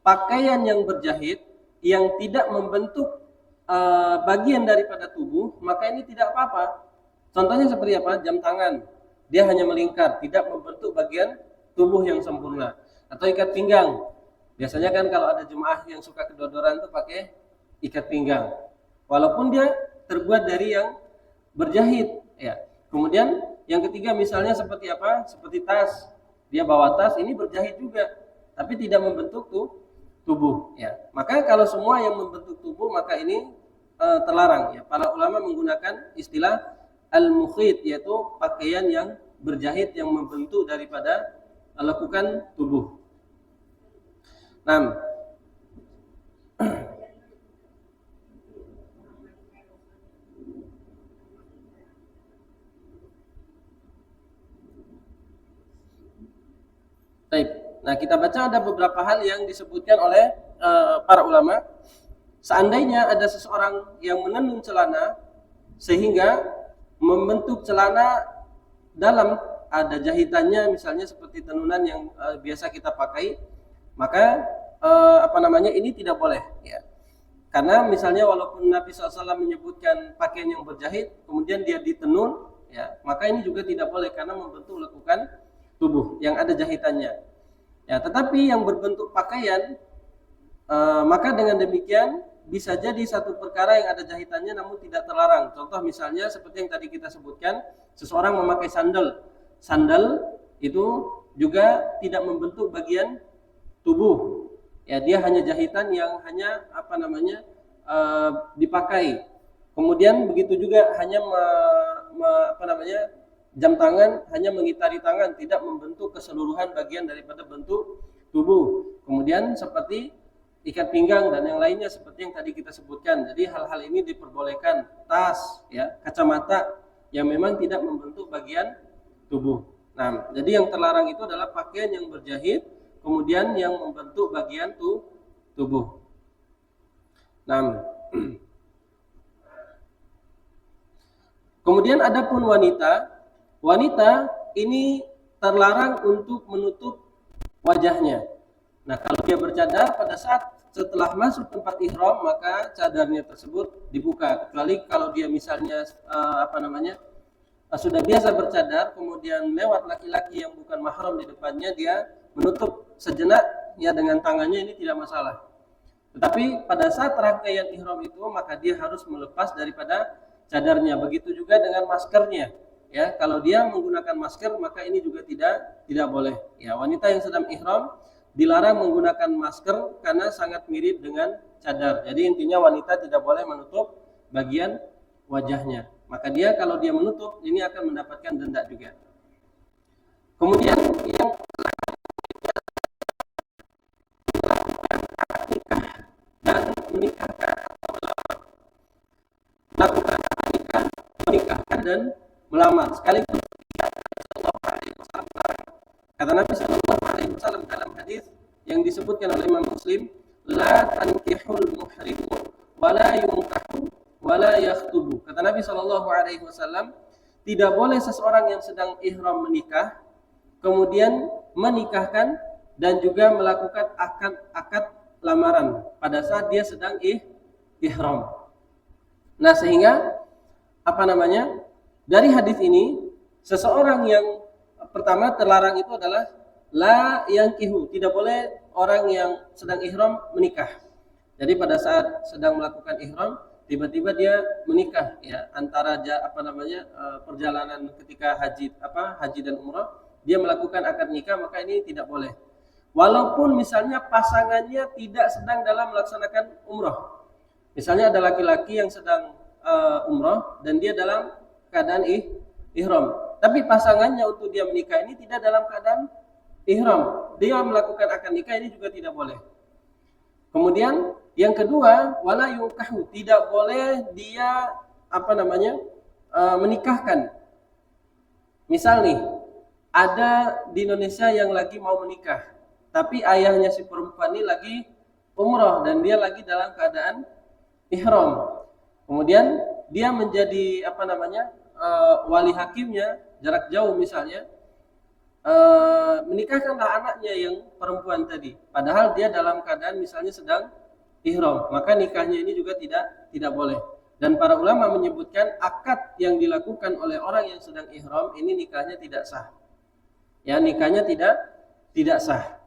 pakaian yang berjahit yang tidak membentuk bagian daripada tubuh, maka ini tidak apa-apa. Contohnya seperti apa? Jam tangan, dia hanya melingkar, tidak membentuk bagian tubuh yang sempurna. Atau ikat pinggang. Biasanya kan kalau ada jemaah yang suka kedodoran itu pakai ikat pinggang, walaupun dia terbuat dari yang berjahit. Ya. Kemudian yang ketiga misalnya seperti apa? Seperti tas, dia bawa tas, ini berjahit juga, tapi tidak membentuk tubuh. Ya. Maka kalau semua yang membentuk tubuh, maka ini terlarang. Ya. Para ulama menggunakan istilah al-mukhit, yaitu pakaian yang berjahit yang membentuk daripada lekukan tubuh. Nah, Nah, kita baca ada beberapa hal yang disebutkan oleh para ulama. Seandainya ada seseorang yang menenun celana sehingga membentuk celana dalam ada jahitannya, misalnya seperti tenunan yang biasa kita pakai, maka ini tidak boleh, ya. Karena misalnya walaupun Nabi SAW menyebutkan pakaian yang berjahit, kemudian dia ditenun, ya, maka ini juga tidak boleh karena membentuk lekukan tubuh yang ada jahitannya. Ya, tetapi yang berbentuk pakaian, maka dengan demikian bisa jadi satu perkara yang ada jahitannya namun tidak terlarang. Contoh misalnya seperti yang tadi kita sebutkan, seseorang memakai sandal. Sandal itu juga tidak membentuk bagian tubuh. Ya, dia hanya jahitan yang hanya dipakai. Kemudian begitu juga hanya jam tangan hanya mengitari tangan, tidak membentuk keseluruhan bagian daripada bentuk tubuh. Kemudian seperti ikat pinggang dan yang lainnya seperti yang tadi kita sebutkan. Jadi hal-hal ini diperbolehkan. Tas, ya, kacamata yang memang tidak membentuk bagian tubuh. Nah, jadi yang terlarang itu adalah pakaian yang berjahit, kemudian yang membentuk bagian tubuh. Nah, kemudian adapun wanita ini terlarang untuk menutup wajahnya. Nah, kalau dia bercadar pada saat setelah masuk tempat ihram, maka cadarnya tersebut dibuka, kecuali kalau dia misalnya sudah biasa bercadar, kemudian lewat laki-laki yang bukan mahram di depannya, dia menutup sejenak ya dengan tangannya, ini tidak masalah. Tetapi pada saat rangkaian ihram itu, maka dia harus melepas daripada cadarnya. Begitu juga dengan maskernya. Ya, kalau dia menggunakan masker, maka ini juga tidak boleh. Ya, wanita yang sedang ihram dilarang menggunakan masker karena sangat mirip dengan cadar. Jadi intinya wanita tidak boleh menutup bagian wajahnya. Maka dia kalau dia menutup, ini akan mendapatkan denda juga. Kemudian yang dan menikahkan melakukan menikahkan dan melamar sekaligus. Kata Nabi SAW dalam hadis yang disebutkan oleh Imam Muslim, la tankihul muhrimu wala yunkahu wala yakhtubu. Kata Nabi SAW, tidak boleh seseorang yang sedang ihram menikah kemudian menikahkan dan juga melakukan akad lamaran pada saat dia sedang ihram. Nah, sehingga dari hadis ini, seseorang yang pertama terlarang itu adalah la yankihu, tidak boleh orang yang sedang ihram menikah. Jadi pada saat sedang melakukan ihram tiba-tiba dia menikah, ya, antara perjalanan ketika haji dan umrah, dia melakukan akad nikah, maka ini tidak boleh. Walaupun misalnya pasangannya tidak sedang dalam melaksanakan umrah. Misalnya ada laki-laki yang sedang umrah dan dia dalam keadaan ihram, tapi pasangannya untuk dia menikah ini tidak dalam keadaan ihram, dia melakukan akad nikah, ini juga tidak boleh. Kemudian yang kedua, wala yukahu, tidak boleh dia menikahkan. Misal nih, ada di Indonesia yang lagi mau menikah, tapi ayahnya si perempuan ini lagi umrah dan dia lagi dalam keadaan ihram. Kemudian dia menjadi wali hakimnya jarak jauh misalnya, menikahkanlah anaknya yang perempuan tadi, padahal dia dalam keadaan misalnya sedang ihram, maka nikahnya ini juga tidak boleh. Dan para ulama menyebutkan akad yang dilakukan oleh orang yang sedang ihram ini nikahnya tidak sah. Ya, nikahnya tidak sah.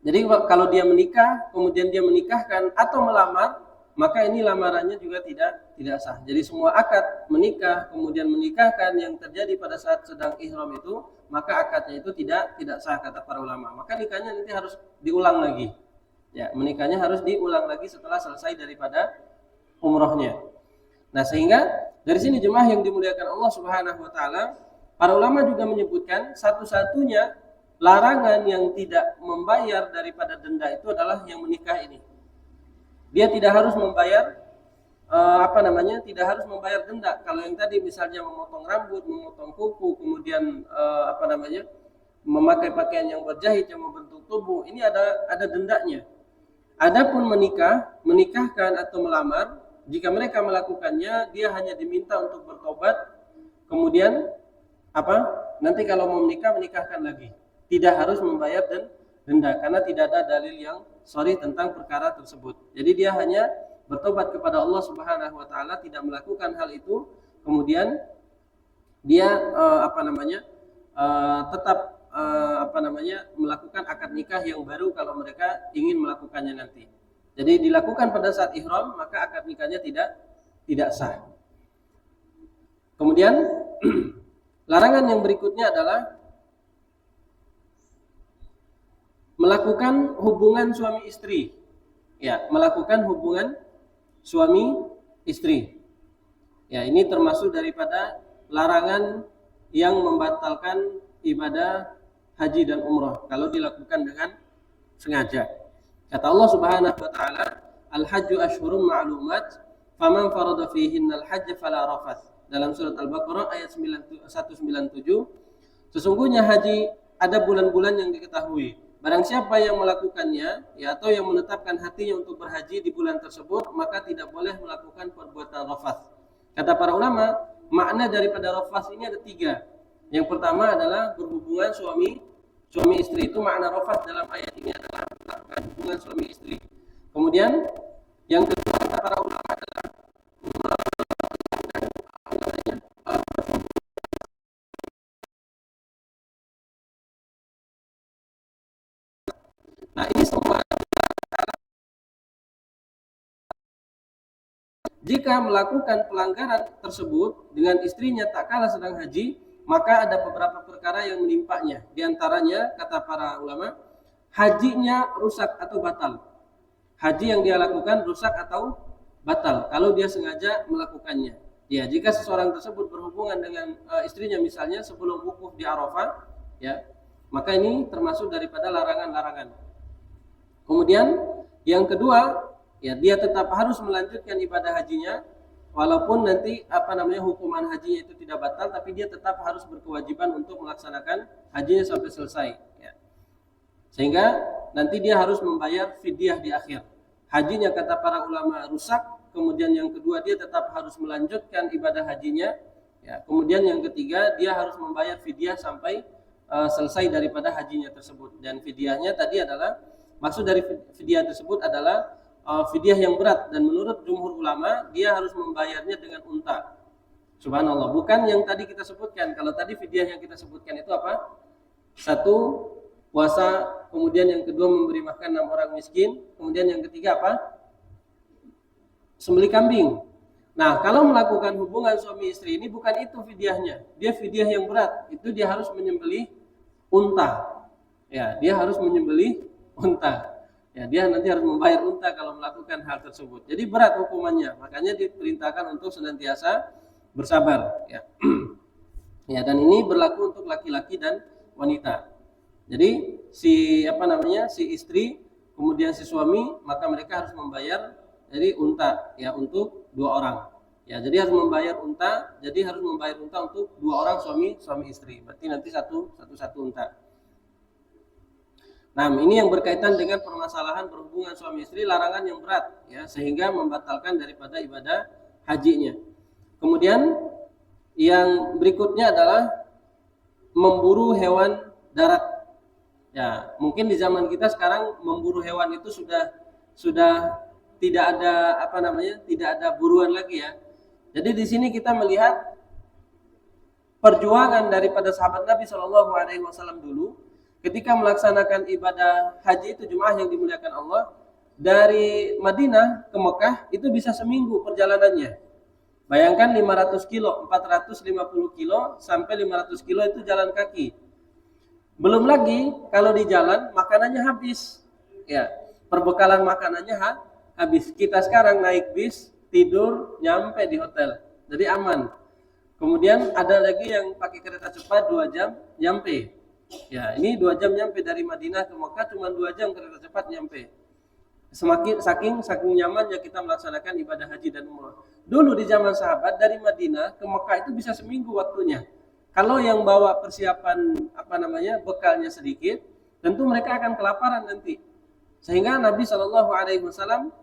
Jadi kalau dia menikah kemudian dia menikahkan atau melamar, maka ini lamarannya juga tidak sah. Jadi semua akad menikah kemudian menikahkan yang terjadi pada saat sedang ihram itu, maka akadnya itu tidak sah kata para ulama. Maka nikahnya nanti harus diulang lagi. Ya, menikahnya harus diulang lagi setelah selesai daripada umrohnya. Nah, sehingga dari sini jemaah yang dimuliakan Allah Subhanahu wa taala, para ulama juga menyebutkan satu-satunya larangan yang tidak membayar daripada denda itu adalah yang menikah ini. Dia tidak harus membayar tidak harus membayar denda. Kalau yang tadi misalnya memotong rambut, memotong kuku, kemudian memakai pakaian yang berjahit yang membentuk tubuh, ini ada dendanya. Adapun menikahkan atau melamar, jika mereka melakukannya, dia hanya diminta untuk bertobat, kemudian apa? Nanti kalau mau menikah, menikahkan lagi. Tidak harus membayar denda karena tidak ada dalil yang sharih tentang perkara tersebut. Jadi dia hanya bertobat kepada Allah Subhanahu wa taala, tidak melakukan hal itu, kemudian dia tetap melakukan akad nikah yang baru kalau mereka ingin melakukannya nanti. Jadi dilakukan pada saat ihram, maka akad nikahnya tidak sah. Kemudian larangan yang berikutnya adalah melakukan hubungan suami istri. Ya, melakukan hubungan suami istri. Ya, ini termasuk daripada larangan yang membatalkan ibadah haji dan umrah kalau dilakukan dengan sengaja. Kata Allah Subhanahu wa taala, "Al-hajju asyhurun ma'lumat, faman farada fihinna al-hajj fala rafath." Dalam surat Al-Baqarah ayat 197, sesungguhnya haji ada bulan-bulan yang diketahui. Barang siapa yang melakukannya, ya, atau yang menetapkan hatinya untuk berhaji di bulan tersebut, maka tidak boleh melakukan perbuatan rafath. Kata para ulama, makna daripada rafath ini ada 3. Yang pertama adalah berhubungan suami istri. Itu makna rafath dalam ayat ini adalah melakukan hubungan suami istri. Kemudian yang kedua kata para ulama adalah nah ini semua jika melakukan pelanggaran tersebut dengan istrinya tak kala sedang haji, maka ada beberapa perkara yang menimpanya. Di antaranya kata para ulama, hajinya rusak atau batal. Haji yang dia lakukan rusak atau batal kalau dia sengaja melakukannya. Ya, jika seseorang tersebut berhubungan dengan istrinya misalnya sebelum wukuf di Arafah, ya, maka ini termasuk daripada larangan-larangan. Kemudian yang kedua, ya, dia tetap harus melanjutkan ibadah hajinya walaupun nanti hukuman hajinya itu tidak batal, tapi dia tetap harus berkewajiban untuk melaksanakan hajinya sampai selesai, ya. Sehingga nanti dia harus membayar fidyah di akhir. Hajinya kata para ulama rusak, kemudian yang kedua dia tetap harus melanjutkan ibadah hajinya, ya. Kemudian yang ketiga dia harus membayar fidyah sampai selesai daripada hajinya tersebut. Dan fidyahnya tadi adalah, maksud dari fidyah tersebut adalah fidyah yang berat, dan menurut jumhur ulama dia harus membayarnya dengan unta. Subhanallah, bukan yang tadi kita sebutkan. Kalau tadi fidyah yang kita sebutkan itu apa? 1, puasa, kemudian yang kedua memberi makan 6 orang miskin, kemudian yang ketiga apa? Sembelih kambing. Nah, kalau melakukan hubungan suami istri ini bukan itu fidyahnya. Dia fidyah yang berat. Itu dia harus menyembelih unta. Ya, dia harus menyembelih unta. Ya, dia nanti harus membayar unta kalau melakukan hal tersebut. Jadi berat hukumannya. Makanya diperintahkan untuk senantiasa bersabar, ya. Ya, dan ini berlaku untuk laki-laki dan wanita. Jadi si istri kemudian si suami, maka mereka harus membayar jadi unta, ya, untuk 2 orang. Ya, jadi harus membayar unta. Jadi harus membayar unta untuk 2 orang suami istri. Berarti nanti satu unta. Nah, ini yang berkaitan dengan permasalahan berhubungan suami istri, larangan yang berat, ya, sehingga membatalkan daripada ibadah hajinya. Kemudian yang berikutnya adalah memburu hewan darat. Ya, mungkin di zaman kita sekarang memburu hewan itu sudah tidak ada tidak ada buruan lagi, ya. Jadi di sini kita melihat perjuangan daripada sahabat Nabi Shallallahu Alaihi Wasallam dulu. Ketika melaksanakan ibadah haji itu, jemaah yang dimuliakan Allah, dari Madinah ke Mekah itu bisa seminggu perjalanannya. Bayangkan 500 kilo, 450 kilo sampai 500 kilo itu jalan kaki. Belum lagi kalau di jalan makanannya habis. Ya, perbekalan makanannya habis. Kita sekarang naik bis, tidur, nyampe di hotel. Jadi aman. Kemudian ada lagi yang pakai kereta cepat 2 jam nyampe. Ya, ini 2 jam nyampe dari Madinah ke Mekah, cuma 2 jam kereta cepat nyampe. Saking nyamannya kita melaksanakan ibadah haji dan umrah. Dulu di zaman sahabat dari Madinah ke Mekah itu bisa seminggu waktunya. Kalau yang bawa persiapan bekalnya sedikit, tentu mereka akan kelaparan nanti. Sehingga Nabi Shallallahu Alaihi Wasallam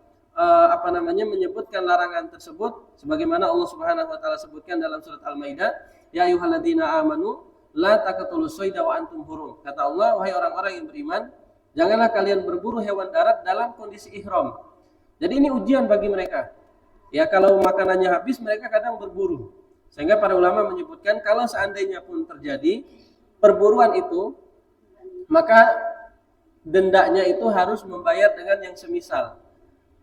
menyebutkan larangan tersebut, sebagaimana Allah Subhanahu Wa Taala sebutkan dalam surat Al-Maidah, ya ayyuhalladzina amanu la taqtulus sayda wa antum hurum. Kata Allah, wahai orang-orang yang beriman, janganlah kalian berburu hewan darat dalam kondisi ihram. Jadi ini ujian bagi mereka. Ya, kalau makanannya habis mereka kadang berburu. Sehingga para ulama menyebutkan kalau seandainya pun terjadi perburuan itu, maka dendanya itu harus membayar dengan yang semisal.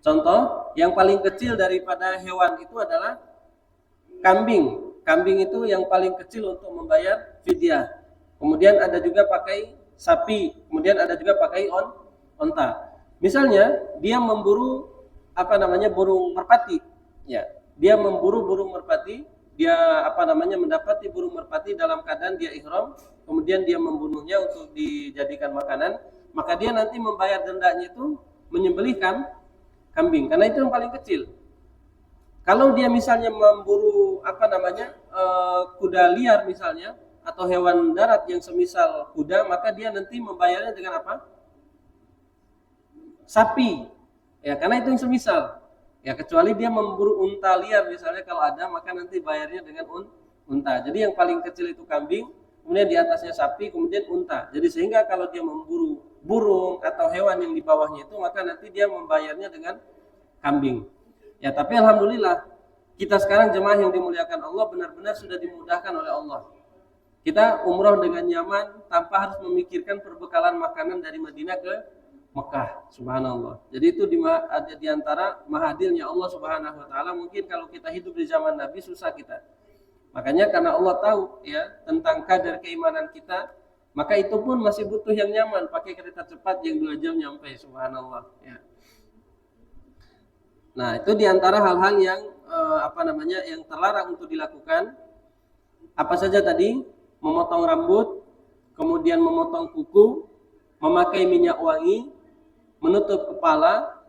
Contoh, yang paling kecil daripada hewan itu adalah kambing. Kambing itu yang paling kecil untuk membayar fidyah. Kemudian ada juga pakai sapi, kemudian ada juga pakai onta. Misalnya dia memburu burung merpati. Ya, dia memburu burung merpati, dia mendapati burung merpati dalam keadaan dia ihram, kemudian dia membunuhnya untuk dijadikan makanan, maka dia nanti membayar dendanya itu menyembelih kambing, karena itu yang paling kecil. Kalau dia misalnya memburu kuda liar misalnya, atau hewan darat yang semisal kuda, maka dia nanti membayarnya dengan apa? Sapi. Ya, karena itu yang semisal. Ya, kecuali dia memburu unta liar misalnya, kalau ada, maka nanti bayarnya dengan unta. Jadi yang paling kecil itu kambing, kemudian di atasnya sapi, kemudian unta. Jadi sehingga kalau dia memburu burung atau hewan yang di bawahnya itu, maka nanti dia membayarnya dengan kambing. Ya, tapi alhamdulillah kita sekarang jemaah yang dimuliakan Allah benar-benar sudah dimudahkan oleh Allah. Kita umroh dengan nyaman tanpa harus memikirkan perbekalan makanan dari Madinah ke Mekah. Subhanallah. Jadi itu di antara mahadilnya Allah Subhanahu wa taala. Mungkin kalau kita hidup di zaman Nabi susah kita. Makanya karena Allah tahu ya tentang kadar keimanan kita, maka itu pun masih butuh yang nyaman, pakai kereta cepat yang 2 jam nyampe. Subhanallah ya. Nah, itu diantara hal-hal yang yang terlarang untuk dilakukan. Apa saja tadi? Memotong rambut, kemudian memotong kuku, memakai minyak wangi, menutup kepala,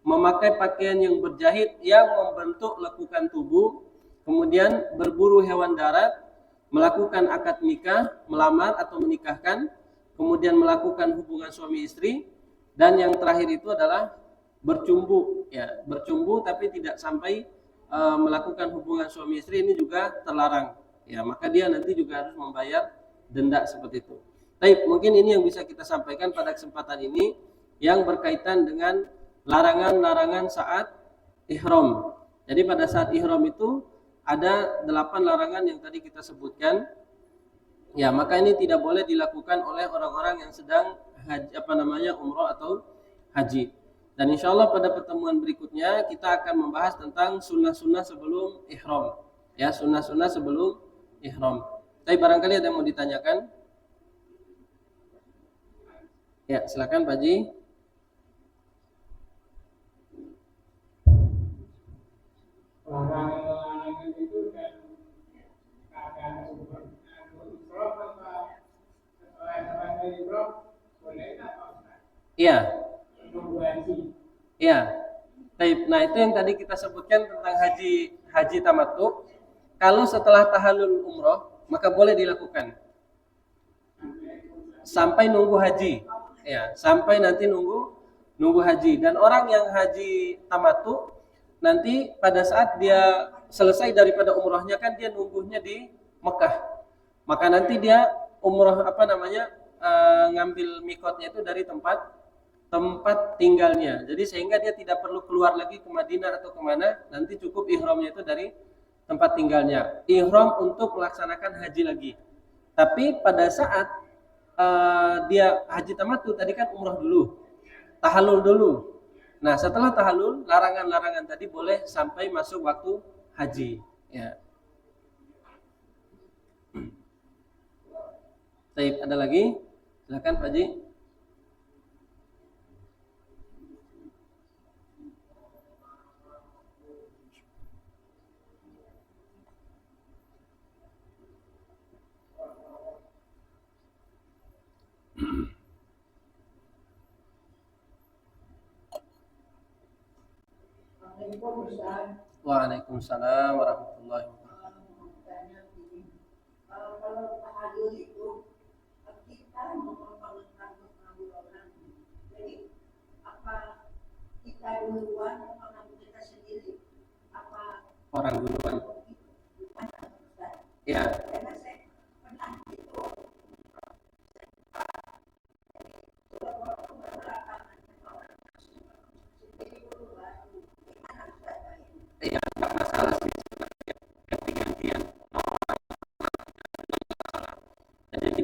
memakai pakaian yang berjahit yang membentuk lekukan tubuh, kemudian berburu hewan darat, melakukan akad nikah, melamar atau menikahkan, kemudian melakukan hubungan suami istri, dan yang terakhir itu adalah bercumbu, ya, bercumbu tapi tidak sampai melakukan hubungan suami istri, ini juga terlarang. Ya, maka dia nanti juga harus membayar denda seperti itu. Baik, mungkin ini yang bisa kita sampaikan pada kesempatan ini yang berkaitan dengan larangan-larangan saat ihram. Jadi pada saat ihram itu ada 8 larangan yang tadi kita sebutkan. Ya, maka ini tidak boleh dilakukan oleh orang-orang yang sedang umroh atau haji. Dan insya Allah pada pertemuan berikutnya kita akan membahas tentang sunnah-sunnah sebelum ihram. Ya, sunnah-sunnah sebelum ihram. Tapi barangkali ada yang mau ditanyakan? Ya, silakan Pak Ji. Larangan itu dan keadaan ihram setelah ihram boleh atau enggak? Iya. Nunggu haji. Iya. Nah, itu yang tadi kita sebutkan tentang haji tamattu. Kalau setelah tahallul umroh, maka boleh dilakukan sampai nunggu haji. Ya, sampai nanti nunggu haji. Dan orang yang haji tamattu nanti pada saat dia selesai daripada umrohnya kan dia nunggunya di Mekah. Maka nanti dia umroh ngambil mikotnya itu dari tempat tinggalnya. Jadi sehingga dia tidak perlu keluar lagi ke Madinah atau kemana, nanti cukup ihramnya itu dari tempat tinggalnya. Ihram untuk melaksanakan haji lagi. Tapi pada saat dia haji tamattu tadi kan umroh dulu, tahallul dulu. Nah, setelah tahallul, larangan-larangan tadi boleh sampai masuk waktu haji. Ya. Baik, ada lagi? Silakan Pak Ji. Waalaikumsalam warahmatullahi wabarakatuh. Kalau tahallul itu kita memotong rambut orang. Jadi apa kita duluan memotong rambut kita sendiri? Apa orang duluan? Ya. Jadi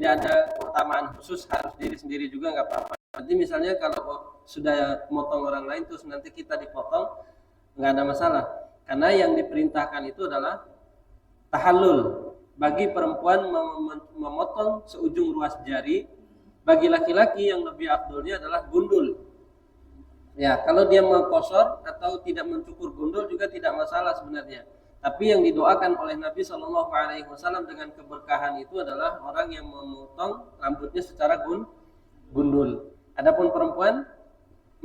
tidak ada keutamaan khusus harus diri sendiri juga nggak apa-apa. Nanti misalnya kalau sudah motong orang lain terus nanti kita dipotong, nggak ada masalah. Karena yang diperintahkan itu adalah tahallul. Bagi perempuan memotong seujung ruas jari, bagi laki-laki yang lebih afdolnya adalah gundul. Ya, kalau dia mengkosor atau tidak mencukur gundul juga tidak masalah sebenarnya. Tapi yang didoakan oleh Nabi Shallallahu Alaihi Wasallam dengan keberkahan itu adalah orang yang memotong rambutnya secara gundul. Adapun perempuan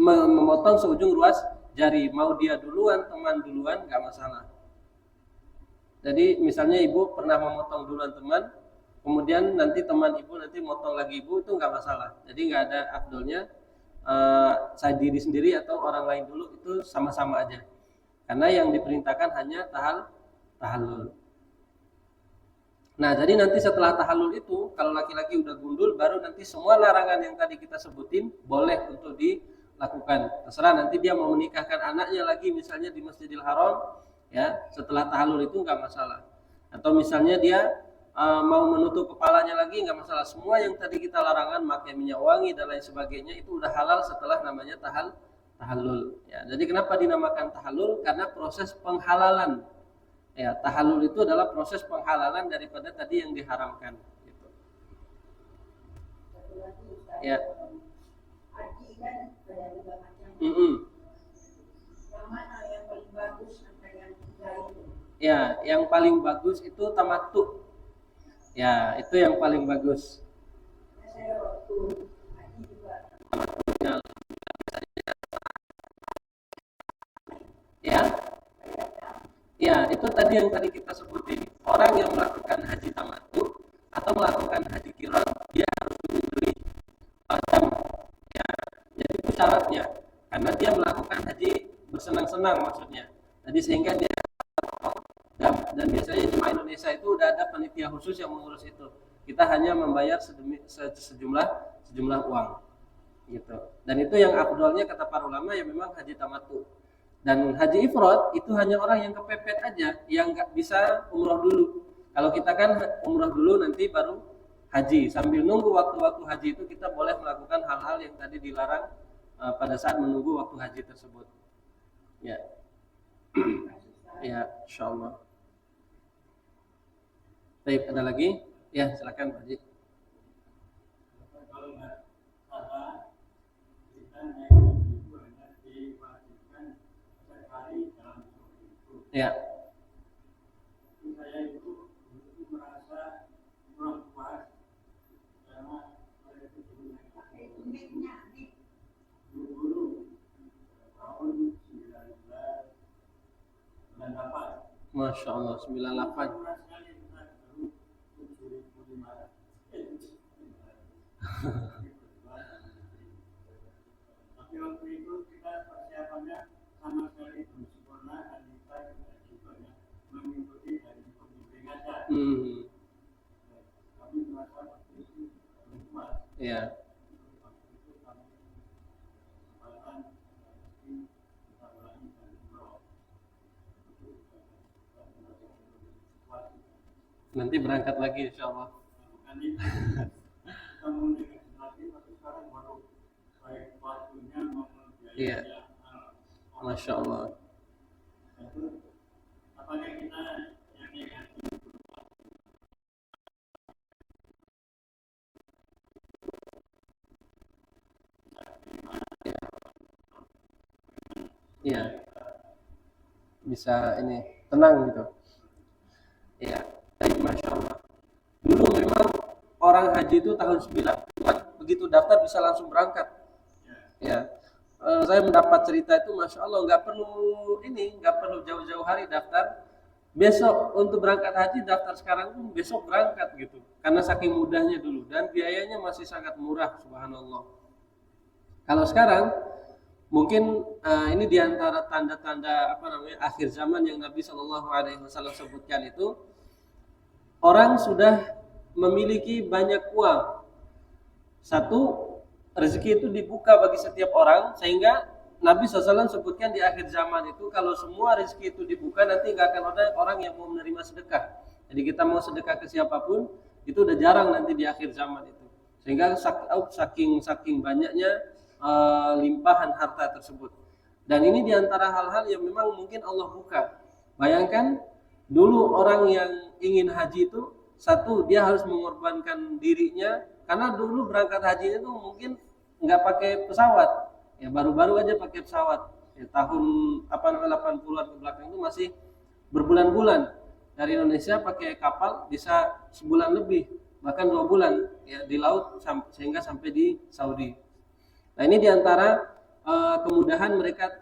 memotong seujung ruas jari, mau dia duluan, teman duluan, nggak masalah. Jadi misalnya ibu pernah memotong duluan teman, kemudian nanti teman ibu nanti motong lagi ibu, itu nggak masalah. Jadi nggak ada afdolnya saya diri sendiri atau orang lain dulu, itu sama-sama aja. Karena yang diperintahkan hanya tahallul. Nah, jadi nanti setelah tahallul itu, kalau laki-laki udah gundul, baru nanti semua larangan yang tadi kita sebutin boleh untuk dilakukan. Terserah nanti dia mau menikahkan anaknya lagi, misalnya di Masjidil Haram, ya setelah tahallul itu nggak masalah. Atau misalnya dia mau menutup kepalanya lagi, nggak masalah. Semua yang tadi kita larangan, pakai minyak wangi dan lain sebagainya, itu udah halal setelah namanya tahallul. Ya, jadi kenapa dinamakan tahallul? Karena proses penghalalan. Ya, tahallul itu adalah proses penghalalan daripada tadi yang diharamkan. Gitu. Ya. Haji kan ada 2 macam. Yang mana yang paling bagus antara yang 3 itu? Ya, yang paling bagus itu tamattu. Ya, itu yang paling bagus. Saya waktu haji juga. Ya. Ya, itu tadi yang tadi kita sebutin. Orang yang melakukan haji tamattu atau melakukan haji qiran, dia harus menyusui dam. Ya, jadi itu syaratnya. Karena dia melakukan haji bersenang-senang maksudnya. Jadi sehingga dia dam. Dan biasanya jemaah Indonesia itu udah ada panitia khusus yang mengurus itu. Kita hanya membayar sejumlah uang. Gitu. Dan itu yang afdolnya kata para ulama ya memang haji tamattu. Dan haji ifrad itu hanya orang yang kepepet aja, yang nggak bisa umroh dulu. Kalau kita kan umroh dulu nanti baru haji. Sambil nunggu waktu-waktu haji itu kita boleh melakukan hal-hal yang tadi dilarang pada saat menunggu waktu haji tersebut. Ya, ya, insyaallah. Baik, ada lagi? Ya, silakan Pak Haji. Ya. Saya itu merasa kurang puas karena saya itu guru tahun 1998. Masya Allah, 98. Tapi waktu itu kita persiapannya sama sekali belum sempurna dan kita juga mengikuti dari pembimbing aja. Kami merasa waktu itu belum puas. Iya. Waktu itu kami kesempatan kita ulangi dan umroh. Nanti berangkat lagi insya Allah. Bukan itu. Kita mau negosiasi lagi, tapi sekarang baru baik waktunya maupun Iya. biayanya. Masya Allah. Apakah kita yang negatif? Iya. Bisa ini tenang gitu. Iya. Baik, Masya Allah. Dulu memang orang haji itu tahun 90-an begitu daftar bisa langsung berangkat. Ya. Saya mendapat cerita itu Masya Allah nggak perlu jauh-jauh hari daftar. Besok untuk berangkat haji daftar sekarang pun besok berangkat gitu. Karena saking mudahnya dulu dan biayanya masih sangat murah, subhanallah. Kalau sekarang mungkin ini diantara tanda-tanda akhir zaman yang Nabi Shallallahu Alaihi Wasallam sebutkan itu, orang sudah memiliki banyak uang. Satu, rezeki itu dibuka bagi setiap orang, sehingga Nabi SAW sebutkan di akhir zaman itu kalau semua rezeki itu dibuka nanti nggak akan ada orang yang mau menerima sedekah. Jadi kita mau sedekah ke siapapun itu udah jarang nanti di akhir zaman itu. Sehingga saking banyaknya limpahan harta tersebut. Dan ini diantara hal-hal yang memang mungkin Allah buka. Bayangkan dulu orang yang ingin haji itu, satu, dia harus mengorbankan dirinya, karena dulu berangkat hajinya itu mungkin nggak pakai pesawat, ya baru-baru aja pakai pesawat, ya, tahun 80-an ke belakang itu masih berbulan-bulan dari Indonesia pakai kapal bisa sebulan lebih, bahkan 2 bulan ya di laut sehingga sampai di Saudi. Nah ini diantara kemudahan mereka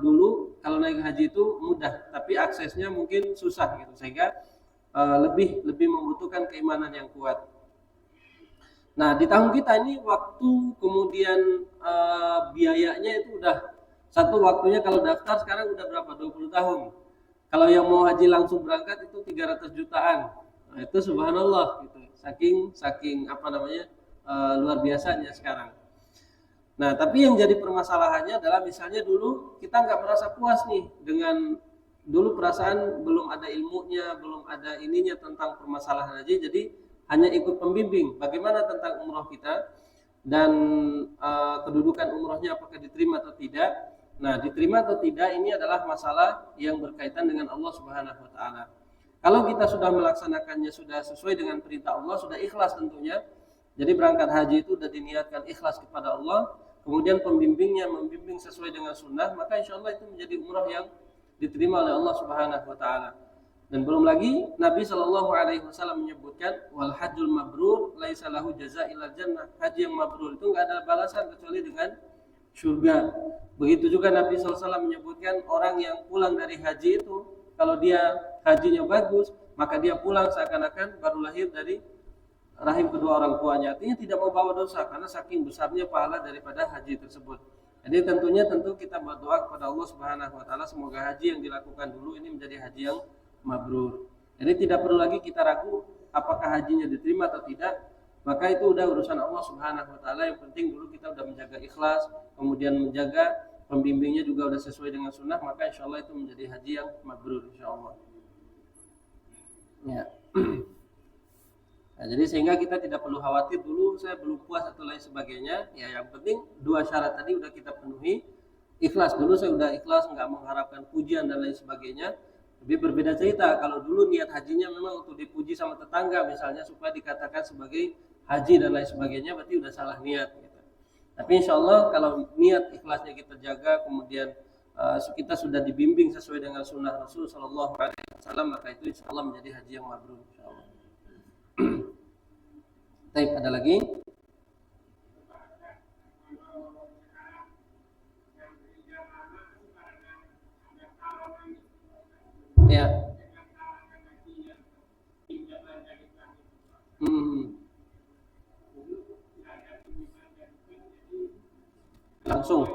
dulu kalau naik haji itu mudah, tapi aksesnya mungkin susah gitu, sehingga lebih membutuhkan keimanan yang kuat. Nah di tahun kita ini waktu kemudian biayanya itu udah satu, waktunya kalau daftar sekarang udah berapa, 20 tahun. Kalau yang mau haji langsung berangkat itu 300 jutaan. Nah, itu subhanallah gitu. Saking luar biasanya sekarang. Nah, tapi yang jadi permasalahannya adalah misalnya dulu kita nggak merasa puas nih dengan dulu perasaan belum ada ilmunya, belum ada ininya tentang permasalahan haji, jadi hanya ikut pembimbing bagaimana tentang umroh kita dan kedudukan umrohnya apakah diterima atau tidak. Nah, diterima atau tidak ini adalah masalah yang berkaitan dengan Allah Subhanahu wa taala. Kalau kita sudah melaksanakannya sudah sesuai dengan perintah Allah, sudah ikhlas tentunya. Jadi berangkat haji itu sudah diniatkan ikhlas kepada Allah, kemudian pembimbingnya membimbing sesuai dengan sunnah, maka insya Allah itu menjadi umrah yang diterima oleh Allah Subhanahu wa taala. Dan belum lagi Nabi Shallallahu alaihi wasallam menyebutkan wal hajjul mabrur laisa lahu jazaa illa jannah. Haji yang mabrur itu enggak ada balasan kecuali dengan surga. Begitu juga Nabi SAW menyebutkan orang yang pulang dari haji itu, kalau dia hajinya bagus, maka dia pulang seakan-akan baru lahir dari rahim kedua orang tuanya. Artinya tidak membawa dosa karena saking besarnya pahala daripada haji tersebut. Jadi tentu kita berdoa kepada Allah Subhanahu wa taala semoga haji yang dilakukan dulu ini menjadi haji yang mabrur. Jadi tidak perlu lagi kita ragu apakah hajinya diterima atau tidak. Maka itu udah urusan Allah Subhanahu wa taala. Yang penting dulu kita udah menjaga ikhlas, kemudian menjaga pembimbingnya juga udah sesuai dengan sunnah, maka insya Allah itu menjadi haji yang mabrur insya Allah. Ya. Nah, jadi sehingga kita tidak perlu khawatir dulu saya belum puas atau lain sebagainya. Ya yang penting 2 syarat tadi udah kita penuhi. Ikhlas dulu, saya udah ikhlas, nggak mengharapkan pujian dan lain sebagainya. Lebih berbeda cerita kalau dulu niat hajinya memang untuk dipuji sama tetangga misalnya supaya dikatakan sebagai haji dan lain sebagainya, berarti udah salah niat gitu. Tapi insya Allah kalau niat ikhlasnya kita jaga, kemudian kita sudah dibimbing sesuai dengan sunnah Rasul Sallallahu Alaihi Wasallam, maka itu insya Allah menjadi haji yang mabrur insya Allah. Baik, ada lagi? Ya. Langsung.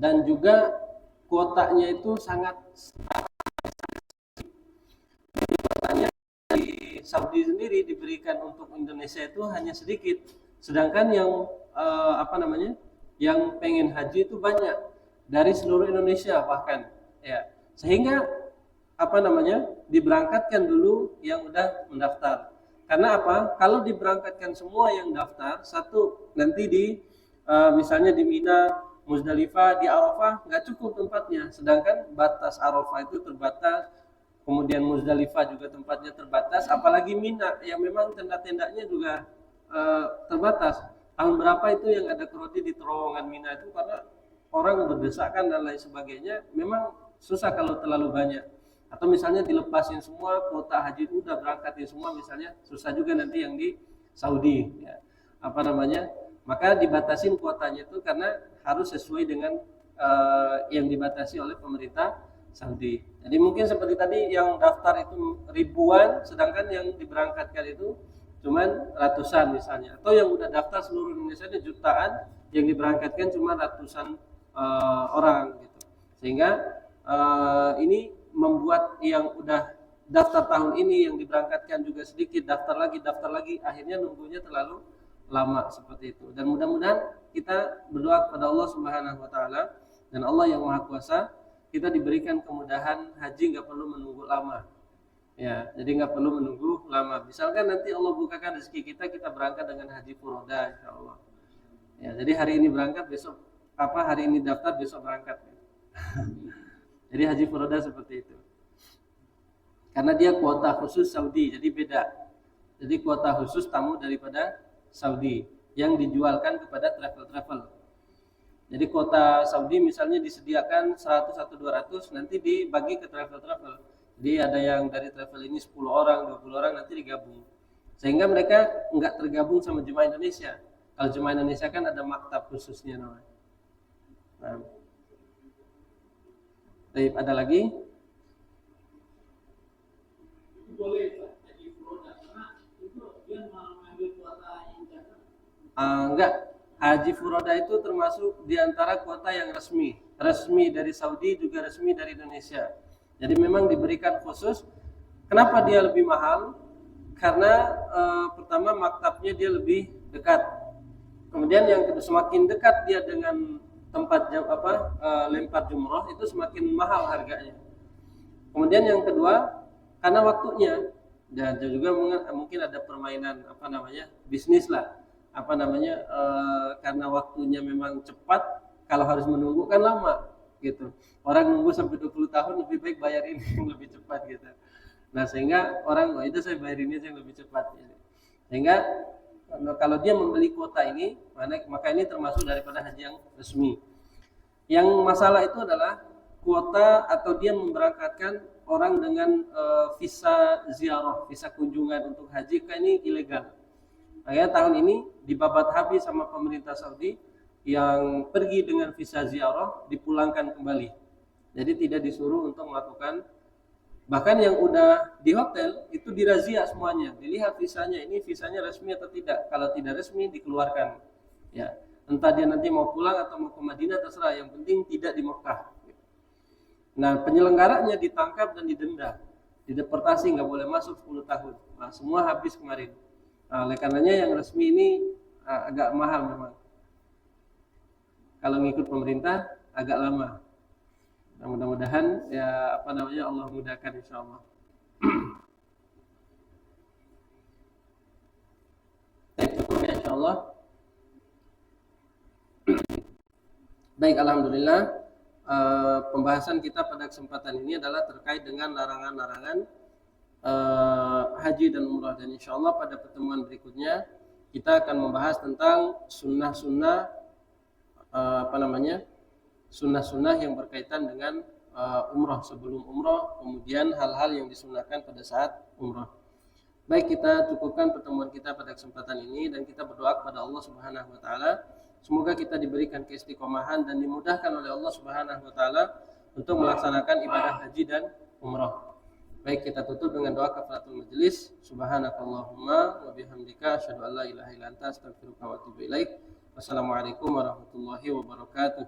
Dan juga kuotanya itu sangat di Saudi sendiri diberikan untuk Indonesia itu hanya sedikit, sedangkan yang yang pengen haji itu banyak dari seluruh Indonesia bahkan ya, sehingga diberangkatkan dulu yang udah mendaftar. Karena apa? Kalau diberangkatkan semua yang daftar, satu nanti di misalnya di Mina, Muzdalifah, di Arafah nggak cukup tempatnya, sedangkan batas Arafah itu terbatas, kemudian Muzdalifah juga tempatnya terbatas, apalagi Mina yang memang tenda-tendanya juga terbatas. Tahun berapa itu yang ada keroti di terowongan Mina itu karena orang berdesakan dan lain sebagainya, memang susah kalau terlalu banyak. Atau misalnya dilepasin semua kuota haji itu udah berangkatin semua misalnya, susah juga nanti yang di Saudi ya. Maka dibatasin kuotanya itu karena harus sesuai dengan yang dibatasi oleh pemerintah Saudi. Jadi mungkin seperti tadi yang daftar itu ribuan, sedangkan yang diberangkatkan itu cuman ratusan misalnya. Atau yang udah daftar seluruh Indonesia ini jutaan, yang diberangkatkan cuma ratusan orang gitu. Sehingga ini membuat yang udah daftar tahun ini yang diberangkatkan juga sedikit, daftar lagi, akhirnya nunggunya terlalu lama seperti itu. Dan mudah-mudahan kita berdoa kepada Allah Subhanahu wa taala, dan Allah yang Maha Kuasa, kita diberikan kemudahan haji, nggak perlu menunggu lama. Ya, jadi nggak perlu menunggu lama. Misalkan nanti Allah bukakan rezeki kita berangkat dengan haji furoda, insya Allah. Ya, jadi hari ini berangkat, besok hari ini daftar, besok berangkat. Jadi haji furoda seperti itu. Karena dia kuota khusus Saudi, jadi beda. Jadi kuota khusus tamu daripada Saudi yang dijualkan kepada travel-travel. Jadi kuota Saudi misalnya disediakan 100 atau 200, nanti dibagi ke travel-travel. Jadi ada yang dari travel ini 10 orang, 20 orang nanti digabung. Sehingga mereka nggak tergabung sama jemaah Indonesia. Kalau jemaah Indonesia kan ada maktab khususnya namanya. Nah. Baik, ada lagi? Boleh haji furoda karena itu dia mengambil kuota yang jatuh. Enggak. Haji furoda itu termasuk di antara kuota yang resmi dari Saudi, juga resmi dari Indonesia. Jadi memang diberikan khusus. Kenapa dia lebih mahal? Karena pertama maktabnya dia lebih dekat. Kemudian yang kedua, semakin dekat dia dengan tempat lempar jumroh, itu semakin mahal harganya. Kemudian yang kedua, karena waktunya, dan juga mungkin ada permainan bisnis lah. Karena waktunya memang cepat, kalau harus menunggu kan lama gitu. Orang nunggu sampai 20 tahun, lebih baik bayar ini yang lebih cepat gitu. Nah, sehingga orang, itu saya bayar ini yang lebih cepat gitu. Sehingga kalau dia membeli kuota ini, maka ini termasuk daripada haji yang resmi. Yang masalah itu adalah kuota atau dia memberangkatkan orang dengan visa ziarah, visa kunjungan untuk haji, ini ilegal. Makanya tahun ini dibabat habis sama pemerintah Saudi, yang pergi dengan visa ziarah dipulangkan kembali. Jadi tidak disuruh untuk melakukan, bahkan yang udah di hotel itu dirazia semuanya, dilihat visanya, ini visanya resmi atau tidak. Kalau tidak resmi dikeluarkan. Ya, entah dia nanti mau pulang atau mau ke Madinah terserah, yang penting tidak di Mekah. Nah, penyelenggaranya ditangkap dan didenda, dideportasi, nggak boleh masuk 10 tahun. Nah, semua habis kemarin. Nah, oleh karenanya yang resmi ini agak mahal memang. Kalau ngikut pemerintah agak lama. Nah, mudah-mudahan Allah mudahkan insyaallah. Cukup ya insyaallah. Baik, alhamdulillah. Pembahasan kita pada kesempatan ini adalah terkait dengan larangan-larangan haji dan umrah, dan insyaallah pada pertemuan berikutnya kita akan membahas tentang sunnah-sunnah sunnah-sunnah yang berkaitan dengan umrah, sebelum umrah, kemudian hal-hal yang disunnahkan pada saat umrah. Baik, kita cukupkan pertemuan kita pada kesempatan ini, dan kita berdoa kepada Allah Subhanahu wa taala semoga kita diberikan keistiqomahan dan dimudahkan oleh Allah Subhanahu wa taala untuk melaksanakan ibadah haji dan umrah. Baik, kita tutup dengan doa kafaratul majelis. Subhanakallahumma wa bihamdika asyhadu an la ilaha illa anta astaghfiruka wa atubu ilaik. Wassalamualaikum warahmatullahi wabarakatuh.